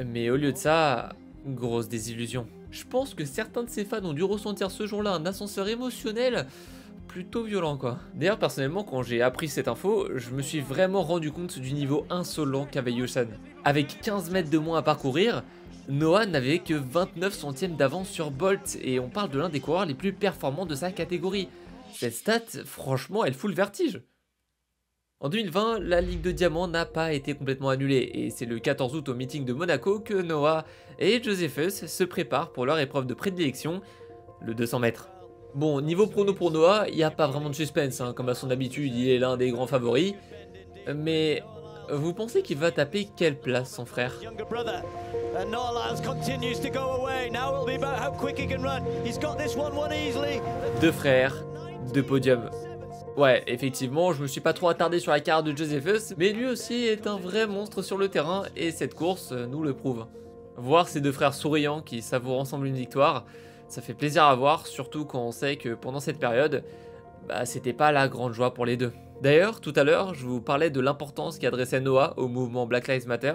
mais au lieu de ça, grosse désillusion. Je pense que certains de ses fans ont dû ressentir ce jour-là un ascenseur émotionnel plutôt violent quoi. D'ailleurs personnellement quand j'ai appris cette info, je me suis vraiment rendu compte du niveau insolent qu'avait Usain. Avec 15 mètres de moins à parcourir, Noah n'avait que 29 centièmes d'avance sur Bolt et on parle de l'un des coureurs les plus performants de sa catégorie. Cette stat, franchement, elle fout le vertige. En 2020, la Ligue de Diamant n'a pas été complètement annulée et c'est le 14 août au meeting de Monaco que Noah et Josephus se préparent pour leur épreuve de prédilection, le 200 mètres. Bon, niveau prono pour Noah, il n'y a pas vraiment de suspense, hein, comme à son habitude, il est l'un des grands favoris. Mais vous pensez qu'il va taper quelle place, son frère? Deux frères, deux podiums. Ouais, effectivement, je me suis pas trop attardé sur la carrière de Josephus, mais lui aussi est un vrai monstre sur le terrain et cette course nous le prouve. Voir ces deux frères souriants qui savourent ensemble une victoire, ça fait plaisir à voir, surtout quand on sait que pendant cette période, c'était pas la grande joie pour les deux. D'ailleurs, tout à l'heure, je vous parlais de l'importance qu'adressait Noah au mouvement Black Lives Matter.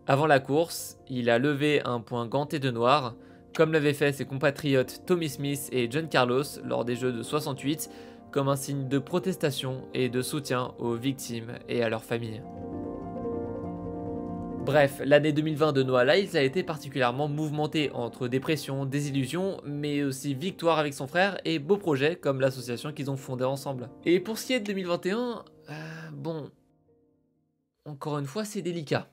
Avant la course, il a levé un poing ganté de noir, comme l'avaient fait ses compatriotes Tommy Smith et John Carlos lors des Jeux de 68, comme un signe de protestation et de soutien aux victimes et à leurs familles. Bref, l'année 2020 de Noah Lyles a été particulièrement mouvementée entre dépression, désillusion, mais aussi victoire avec son frère et beaux projets comme l'association qu'ils ont fondée ensemble. Et pour ce qui est de 2021, bon, encore une fois c'est délicat.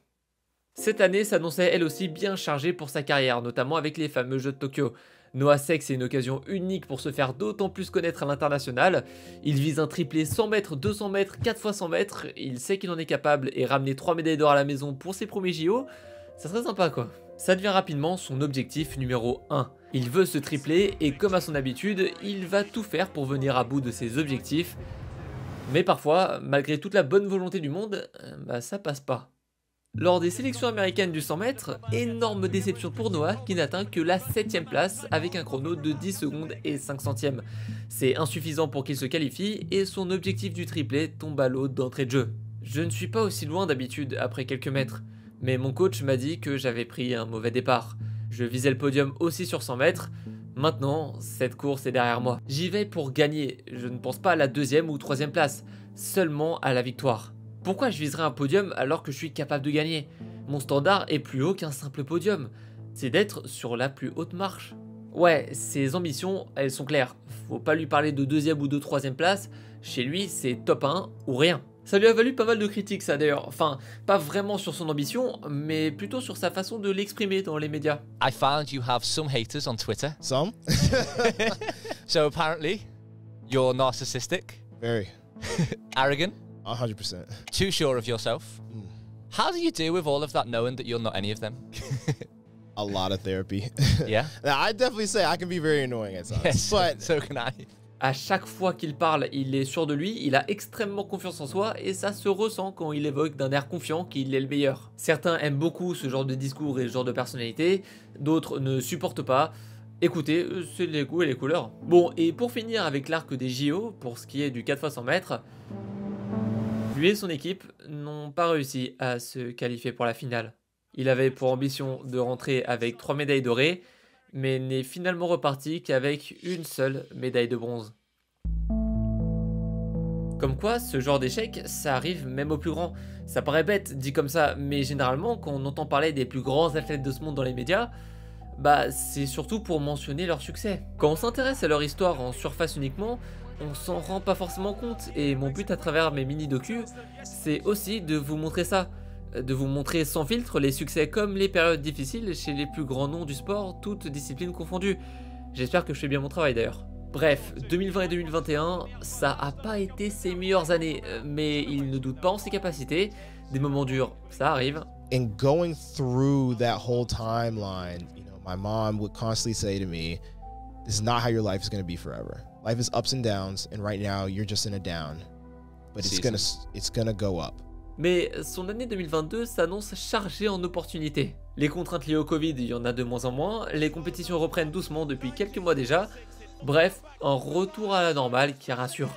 Cette année s'annonçait elle aussi bien chargée pour sa carrière, notamment avec les fameux Jeux de Tokyo. Noah sait que c'est une occasion unique pour se faire d'autant plus connaître à l'international. Il vise un triplé 100 mètres, 200 mètres, 4 x 100 mètres. Il sait qu'il en est capable et ramener 3 médailles d'or à la maison pour ses premiers JO, ça serait sympa quoi. Ça devient rapidement son objectif numéro 1. Il veut se tripler et comme à son habitude, il va tout faire pour venir à bout de ses objectifs. Mais parfois, malgré toute la bonne volonté du monde, ça passe pas. Lors des sélections américaines du 100 mètres, énorme déception pour Noah qui n'atteint que la 7ème place avec un chrono de 10 secondes et 5 centièmes. C'est insuffisant pour qu'il se qualifie et son objectif du triplé tombe à l'eau d'entrée de jeu. Je ne suis pas aussi loin d'habitude après quelques mètres, mais mon coach m'a dit que j'avais pris un mauvais départ. Je visais le podium aussi sur 100 mètres, maintenant cette course est derrière moi. J'y vais pour gagner, je ne pense pas à la 2ème ou 3ème place, seulement à la victoire. Pourquoi je viserais un podium alors que je suis capable de gagner? Mon standard est plus haut qu'un simple podium. C'est d'être sur la plus haute marche. Ouais, ses ambitions, elles sont claires. Faut pas lui parler de 2ème ou de 3ème place. Chez lui, c'est top 1 ou rien. Ça lui a valu pas mal de critiques ça d'ailleurs. Enfin, pas vraiment sur son ambition, mais plutôt sur sa façon de l'exprimer dans les médias. I found you have some haters on Twitter. Some? So apparently, you're narcissistic. Very. Arrogant. 100%. Too sure of yourself. How do you deal with all of that knowing that you're not any of them? A lot of therapy. Yeah? Now, I definitely say I can be very annoying at times. Yes, but so can I. À chaque fois qu'il parle, il est sûr de lui, il a extrêmement confiance en soi et ça se ressent quand il évoque d'un air confiant qu'il est le meilleur. Certains aiment beaucoup ce genre de discours et ce genre de personnalité, d'autres ne supportent pas. Écoutez, c'est les goûts et les couleurs. Bon, et pour finir avec l'arc des JO, pour ce qui est du 4 x 100 mètres, lui et son équipe n'ont pas réussi à se qualifier pour la finale. Il avait pour ambition de rentrer avec 3 médailles dorées, mais n'est finalement reparti qu'avec une seule médaille de bronze. Comme quoi, ce genre d'échec, ça arrive même aux plus grands. Ça paraît bête dit comme ça, mais généralement, quand on entend parler des plus grands athlètes de ce monde dans les médias, c'est surtout pour mentionner leur succès. Quand on s'intéresse à leur histoire en surface uniquement, on s'en rend pas forcément compte, et mon but à travers mes mini-docus, c'est aussi de vous montrer ça. De vous montrer sans filtre les succès comme les périodes difficiles chez les plus grands noms du sport, toutes disciplines confondues. J'espère que je fais bien mon travail d'ailleurs. Bref, 2020 et 2021, ça a pas été ses meilleures années, mais il ne doute pas en ses capacités. Des moments durs, ça arrive. And going through that whole timeline, my mom would constantly say to me, this is not how your life is going to be forever. Life is ups and downs, and right now you're just in a down. But it's gonna go up. Mais son année 2022 s'annonce chargée en opportunités. Les contraintes liées au Covid, il y en a de moins en moins, les compétitions reprennent doucement depuis quelques mois déjà. Bref, un retour à la normale qui rassure.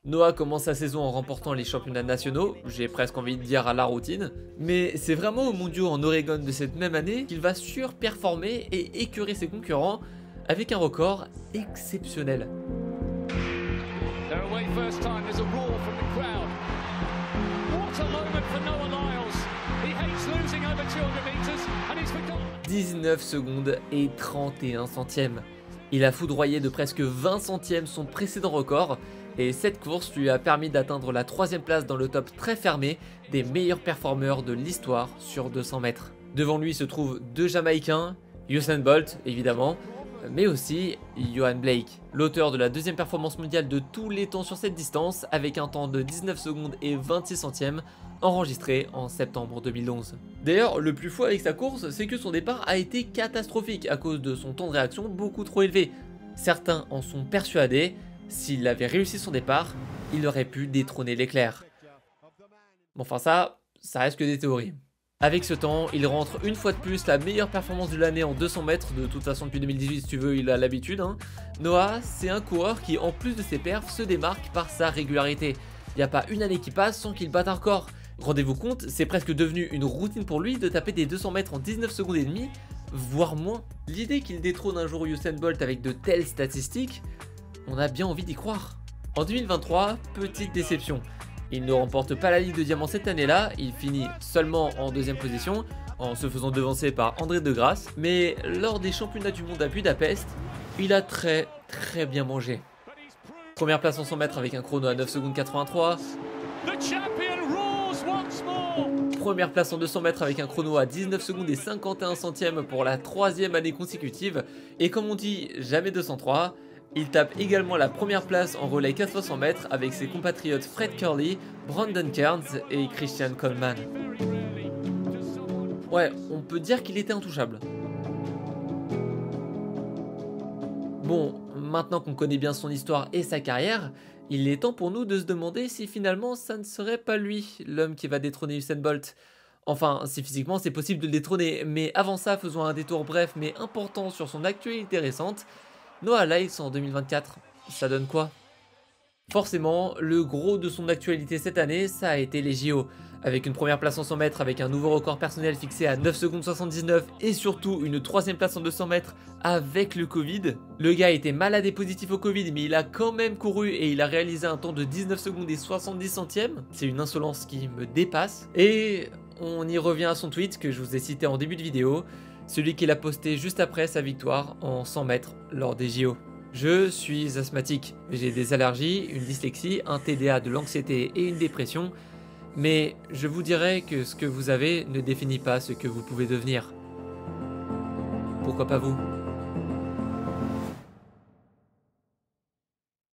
Noah commence sa saison en remportant les championnats nationaux, j'ai presque envie de dire à la routine, mais c'est vraiment aux mondiaux en Oregon de cette même année qu'il va surperformer et écœurer ses concurrents avec un record exceptionnel. 19 secondes et 31 centièmes. Il a foudroyé de presque 20 centièmes son précédent record et cette course lui a permis d'atteindre la 3ème place dans le top très fermé des meilleurs performeurs de l'histoire sur 200 mètres. Devant lui se trouvent deux Jamaïcains, Usain Bolt évidemment, mais aussi Yohan Blake, l'auteur de la deuxième performance mondiale de tous les temps sur cette distance, avec un temps de 19 secondes et 26 centièmes, enregistré en septembre 2011. D'ailleurs, le plus fou avec sa course, c'est que son départ a été catastrophique à cause de son temps de réaction beaucoup trop élevé. Certains en sont persuadés, s'il avait réussi son départ, il aurait pu détrôner Leclerc. Bon, enfin ça reste que des théories. Avec ce temps, il rentre une fois de plus la meilleure performance de l'année en 200 mètres, de toute façon depuis 2018 si tu veux il a l'habitude. Noah, c'est un coureur qui en plus de ses perfs se démarque par sa régularité. Il n'y a pas une année qui passe sans qu'il batte un record. Rendez-vous compte, c'est presque devenu une routine pour lui de taper des 200 mètres en 19 secondes et demie, voire moins. L'idée qu'il détrône un jour Usain Bolt avec de telles statistiques, on a bien envie d'y croire. En 2023, petite déception. Il ne remporte pas la Ligue de Diamants cette année-là, il finit seulement en deuxième position, en se faisant devancer par André de Grasse, mais lors des championnats du monde à Budapest, il a très bien mangé. Première place en 100 mètres avec un chrono à 9 secondes 83. Première place en 200 mètres avec un chrono à 19 secondes et 51 centièmes pour la 3e année consécutive. Et comme on dit, jamais 203. Il tape également la première place en relais 400 mètres avec ses compatriotes Fred Kerley, Brandon Cairns et Christian Coleman. Ouais, on peut dire qu'il était intouchable. Bon, maintenant qu'on connaît bien son histoire et sa carrière, il est temps pour nous de se demander si finalement ça ne serait pas lui, l'homme qui va détrôner Usain Bolt. Enfin, si physiquement c'est possible de le détrôner, mais avant ça, faisons un détour bref mais important sur son actualité récente. Noah Lyles en 2024, ça donne quoi? Forcément, le gros de son actualité cette année, ça a été les JO. Avec une première place en 100 mètres, avec un nouveau record personnel fixé à 9 secondes 79 et surtout une 3e place en 200 mètres avec le Covid. Le gars était malade et positif au Covid, mais il a quand même couru et il a réalisé un temps de 19 secondes et 70 centièmes. C'est une insolence qui me dépasse. Et on y revient à son tweet que je vous ai cité en début de vidéo. Celui qu'il a posté juste après sa victoire en 100 mètres lors des JO. Je suis asthmatique, j'ai des allergies, une dyslexie, un TDA, de l'anxiété et une dépression, mais je vous dirais que ce que vous avez ne définit pas ce que vous pouvez devenir. Pourquoi pas vous?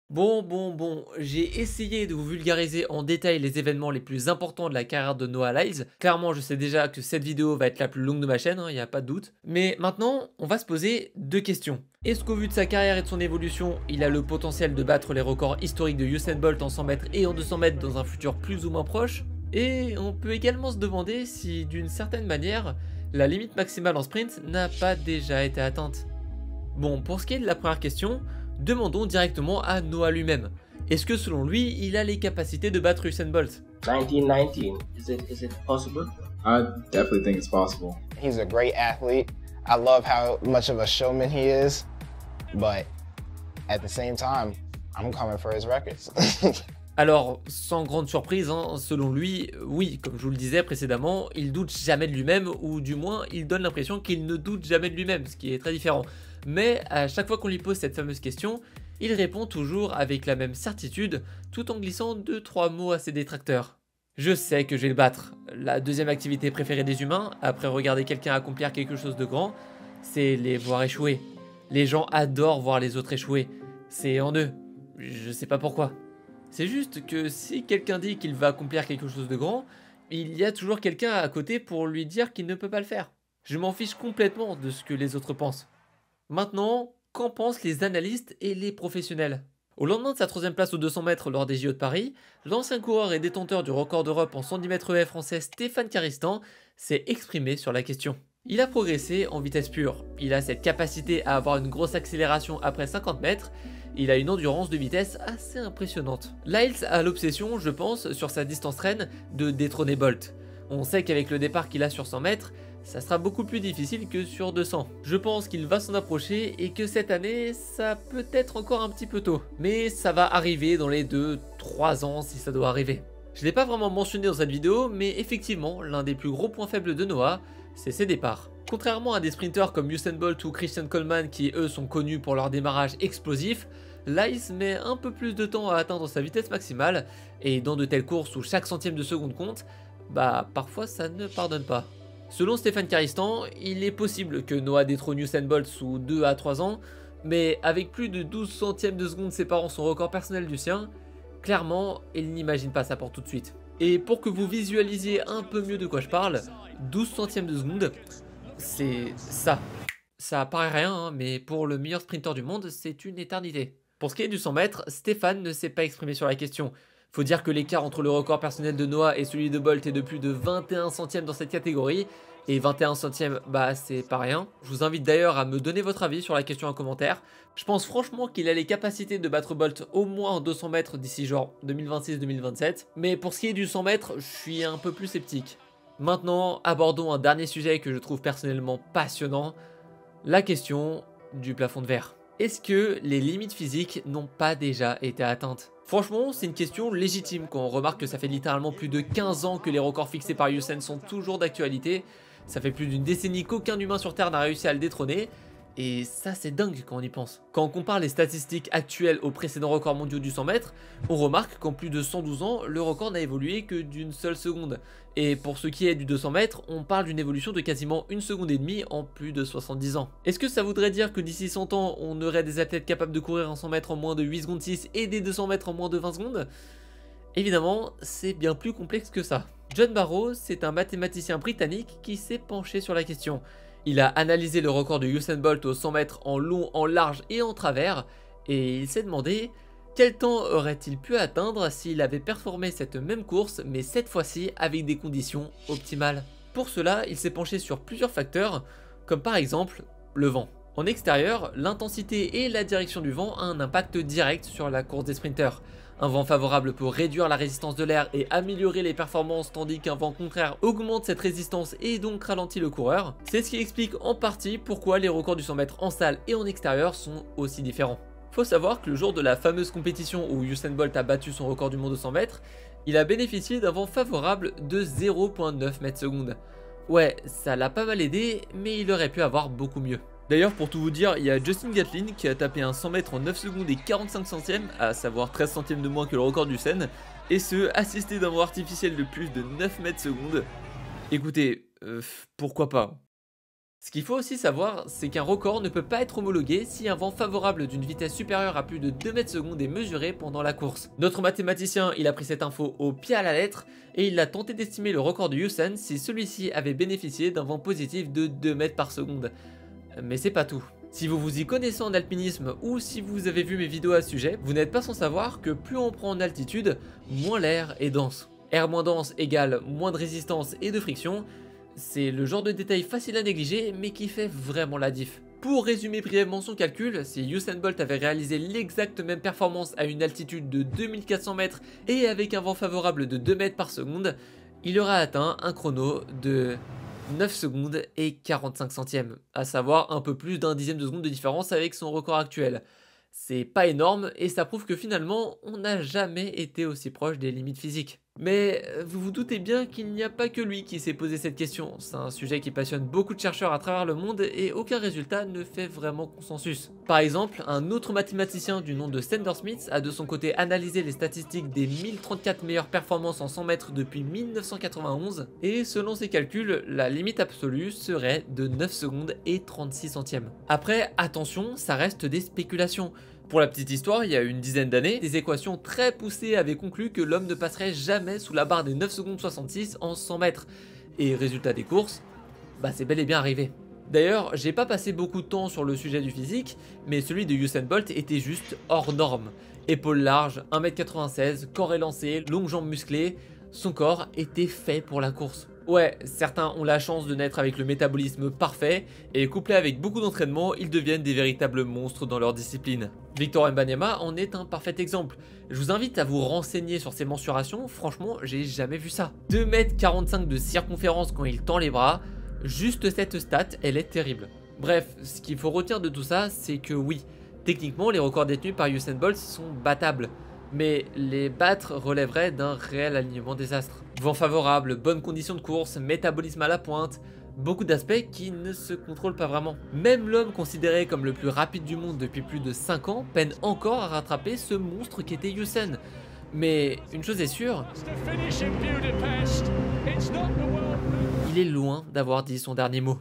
Bon, j'ai essayé de vous vulgariser en détail les événements les plus importants de la carrière de Noah Lyles. Clairement, je sais déjà que cette vidéo va être la plus longue de ma chaîne, il n'y a pas de doute. Mais maintenant, on va se poser deux questions. Est-ce qu'au vu de sa carrière et de son évolution, il a le potentiel de battre les records historiques de Usain Bolt en 100 mètres et en 200 mètres dans un futur plus ou moins proche? Et on peut également se demander si, d'une certaine manière, la limite maximale en sprint n'a pas déjà été atteinte. Bon, pour ce qui est de la première question, demandons directement à Noah lui-même. Est-ce que selon lui, il a les capacités de battre Usain Bolt? 1919, is it possible? I definitely think it's possible. He's a great athlete. I love how much of a showman he is, but at the same time, I'm coming for his records. Alors, sans grande surprise, selon lui, oui, comme je vous le disais précédemment, il doute jamais de lui-même, ou du moins, il donne l'impression qu'il ne doute jamais de lui-même, ce qui est très différent. Mais à chaque fois qu'on lui pose cette fameuse question, il répond toujours avec la même certitude, tout en glissant 2-3 mots à ses détracteurs. Je sais que je vais le battre. La deuxième activité préférée des humains, après regarder quelqu'un accomplir quelque chose de grand, c'est les voir échouer. Les gens adorent voir les autres échouer. C'est en eux. Je sais pas pourquoi. C'est juste que si quelqu'un dit qu'il va accomplir quelque chose de grand, il y a toujours quelqu'un à côté pour lui dire qu'il ne peut pas le faire. Je m'en fiche complètement de ce que les autres pensent. Maintenant, qu'en pensent les analystes et les professionnels? Au lendemain de sa 3e place aux 200 mètres lors des JO de Paris, l'ancien coureur et détenteur du record d'Europe en 110 mètres haies français Stéphane Caristan s'est exprimé sur la question. Il a progressé en vitesse pure, il a cette capacité à avoir une grosse accélération après 50 mètres, il a une endurance de vitesse assez impressionnante. Lyles a l'obsession, je pense, sur sa distance reine de détrôner Bolt. On sait qu'avec le départ qu'il a sur 100 mètres, ça sera beaucoup plus difficile que sur 200. Je pense qu'il va s'en approcher et que cette année, ça peut être encore un petit peu tôt. Mais ça va arriver dans les 2-3 ans si ça doit arriver. Je ne l'ai pas vraiment mentionné dans cette vidéo, mais effectivement, l'un des plus gros points faibles de Noah, c'est ses départs. Contrairement à des sprinteurs comme Usain Bolt ou Christian Coleman qui eux sont connus pour leur démarrage explosif, Lyles met un peu plus de temps à atteindre sa vitesse maximale, et dans de telles courses où chaque centième de seconde compte, bah parfois ça ne pardonne pas. Selon Stéphane Caristan, il est possible que Noah détrône Usain Bolt sous 2 à 3 ans, mais avec plus de 12 centièmes de seconde séparant son record personnel du sien, clairement, il n'imagine pas ça pour tout de suite. Et pour que vous visualisiez un peu mieux de quoi je parle, 12 centièmes de seconde, c'est ça. Ça paraît rien, hein, mais pour le meilleur sprinter du monde, c'est une éternité. Pour ce qui est du 100 mètres, Stéphane ne s'est pas exprimé sur la question. Faut dire que l'écart entre le record personnel de Noah et celui de Bolt est de plus de 21 centièmes dans cette catégorie, et 21 centièmes, bah c'est pas rien. Je vous invite d'ailleurs à me donner votre avis sur la question en commentaire. Je pense franchement qu'il a les capacités de battre Bolt au moins en 200 mètres d'ici genre 2026-2027, mais pour ce qui est du 100 mètres, je suis un peu plus sceptique. Maintenant, abordons un dernier sujet que je trouve personnellement passionnant, la question du plafond de verre. Est-ce que les limites physiques n'ont pas déjà été atteintes? Franchement, c'est une question légitime quand on remarque que ça fait littéralement plus de 15 ans que les records fixés par Usain sont toujours d'actualité. Ça fait plus d'une décennie qu'aucun humain sur Terre n'a réussi à le détrôner. Et ça, c'est dingue quand on y pense. Quand on compare les statistiques actuelles aux précédents records mondiaux du 100 mètres, on remarque qu'en plus de 112 ans, le record n'a évolué que d'une seule seconde. Et pour ce qui est du 200 mètres, on parle d'une évolution de quasiment 1 seconde et demie en plus de 70 ans. Est-ce que ça voudrait dire que d'ici 100 ans, on aurait des athlètes capables de courir un 100 mètres en moins de 8 secondes 6 et des 200 mètres en moins de 20 secondes? Évidemment, c'est bien plus complexe que ça. John Barrow, c'est un mathématicien britannique qui s'est penché sur la question. Il a analysé le record de Usain Bolt au 100 mètres en long, en large et en travers, et il s'est demandé quel temps aurait-il pu atteindre s'il avait performé cette même course, mais cette fois-ci avec des conditions optimales. Pour cela, il s'est penché sur plusieurs facteurs, comme par exemple le vent. En extérieur, l'intensité et la direction du vent ont un impact direct sur la course des sprinters. Un vent favorable peut réduire la résistance de l'air et améliorer les performances, tandis qu'un vent contraire augmente cette résistance et donc ralentit le coureur. C'est ce qui explique en partie pourquoi les records du 100 mètres en salle et en extérieur sont aussi différents. Faut savoir que le jour de la fameuse compétition où Usain Bolt a battu son record du monde au 100 mètres, il a bénéficié d'un vent favorable de 0,9 mètres secondes. Ouais, ça l'a pas mal aidé, mais il aurait pu avoir beaucoup mieux. D'ailleurs, pour tout vous dire, il y a Justin Gatlin qui a tapé un 100 mètres en 9 secondes et 45 centièmes, à savoir 13 centièmes de moins que le record du Sen, et ce, assisté d'un vent artificiel de plus de 9 mètres secondes. Écoutez, pourquoi pas? Ce qu'il faut aussi savoir, c'est qu'un record ne peut pas être homologué si un vent favorable d'une vitesse supérieure à plus de 2 mètres secondes est mesuré pendant la course. Notre mathématicien, il a pris cette info au pied à la lettre, et il a tenté d'estimer le record de Usain si celui-ci avait bénéficié d'un vent positif de 2 mètres par seconde. Mais c'est pas tout. Si vous vous y connaissez en alpinisme ou si vous avez vu mes vidéos à ce sujet, vous n'êtes pas sans savoir que plus on prend en altitude, moins l'air est dense. Air moins dense égale moins de résistance et de friction. C'est le genre de détail facile à négliger mais qui fait vraiment la diff. Pour résumer brièvement son calcul, si Usain Bolt avait réalisé l'exacte même performance à une altitude de 2400 mètres et avec un vent favorable de 2 mètres par seconde, il aurait atteint un chrono de 9 secondes et 45 centièmes, à savoir un peu plus d'un dixième de seconde de différence avec son record actuel. C'est pas énorme et ça prouve que finalement on n'a jamais été aussi proche des limites physiques. Mais vous vous doutez bien qu'il n'y a pas que lui qui s'est posé cette question, c'est un sujet qui passionne beaucoup de chercheurs à travers le monde et aucun résultat ne fait vraiment consensus. Par exemple, un autre mathématicien du nom de Sander Smith a de son côté analysé les statistiques des 1034 meilleures performances en 100 mètres depuis 1991 et selon ses calculs, la limite absolue serait de 9 secondes et 36 centièmes. Après, attention, ça reste des spéculations. Pour la petite histoire, il y a une dizaine d'années, des équations très poussées avaient conclu que l'homme ne passerait jamais sous la barre des 9 secondes 66 en 100 mètres. Et résultat des courses, bah c'est bel et bien arrivé. D'ailleurs, j'ai pas passé beaucoup de temps sur le sujet du physique, mais celui de Usain Bolt était juste hors norme. Épaules larges, 1m96, corps élancé, longues jambes musclées, son corps était fait pour la course. Ouais, certains ont la chance de naître avec le métabolisme parfait, et couplés avec beaucoup d'entraînement, ils deviennent des véritables monstres dans leur discipline. Victor Wembanyama en est un parfait exemple. Je vous invite à vous renseigner sur ses mensurations, franchement, j'ai jamais vu ça. 2,45 m de circonférence quand il tend les bras, juste cette stat, elle est terrible. Bref, ce qu'il faut retenir de tout ça, c'est que oui, techniquement, les records détenus par Usain Bolt sont battables. Mais les battre relèverait d'un réel alignement des astres. Vent favorable, bonnes conditions de course, métabolisme à la pointe, beaucoup d'aspects qui ne se contrôlent pas vraiment. Même l'homme considéré comme le plus rapide du monde depuis plus de 5 ans peine encore à rattraper ce monstre qu'était Usain. Mais une chose est sûre, il est loin d'avoir dit son dernier mot.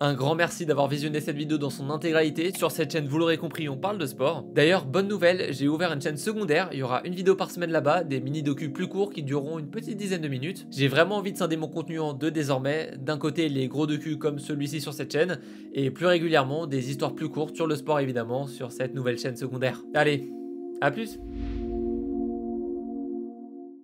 Un grand merci d'avoir visionné cette vidéo dans son intégralité. Sur cette chaîne, vous l'aurez compris, on parle de sport. D'ailleurs, bonne nouvelle, j'ai ouvert une chaîne secondaire. Il y aura une vidéo par semaine là-bas, des mini-docus plus courts qui dureront une petite dizaine de minutes. J'ai vraiment envie de scinder mon contenu en deux désormais. D'un côté, les gros docus comme celui-ci sur cette chaîne, et plus régulièrement, des histoires plus courtes sur le sport évidemment, sur cette nouvelle chaîne secondaire. Allez, à plus!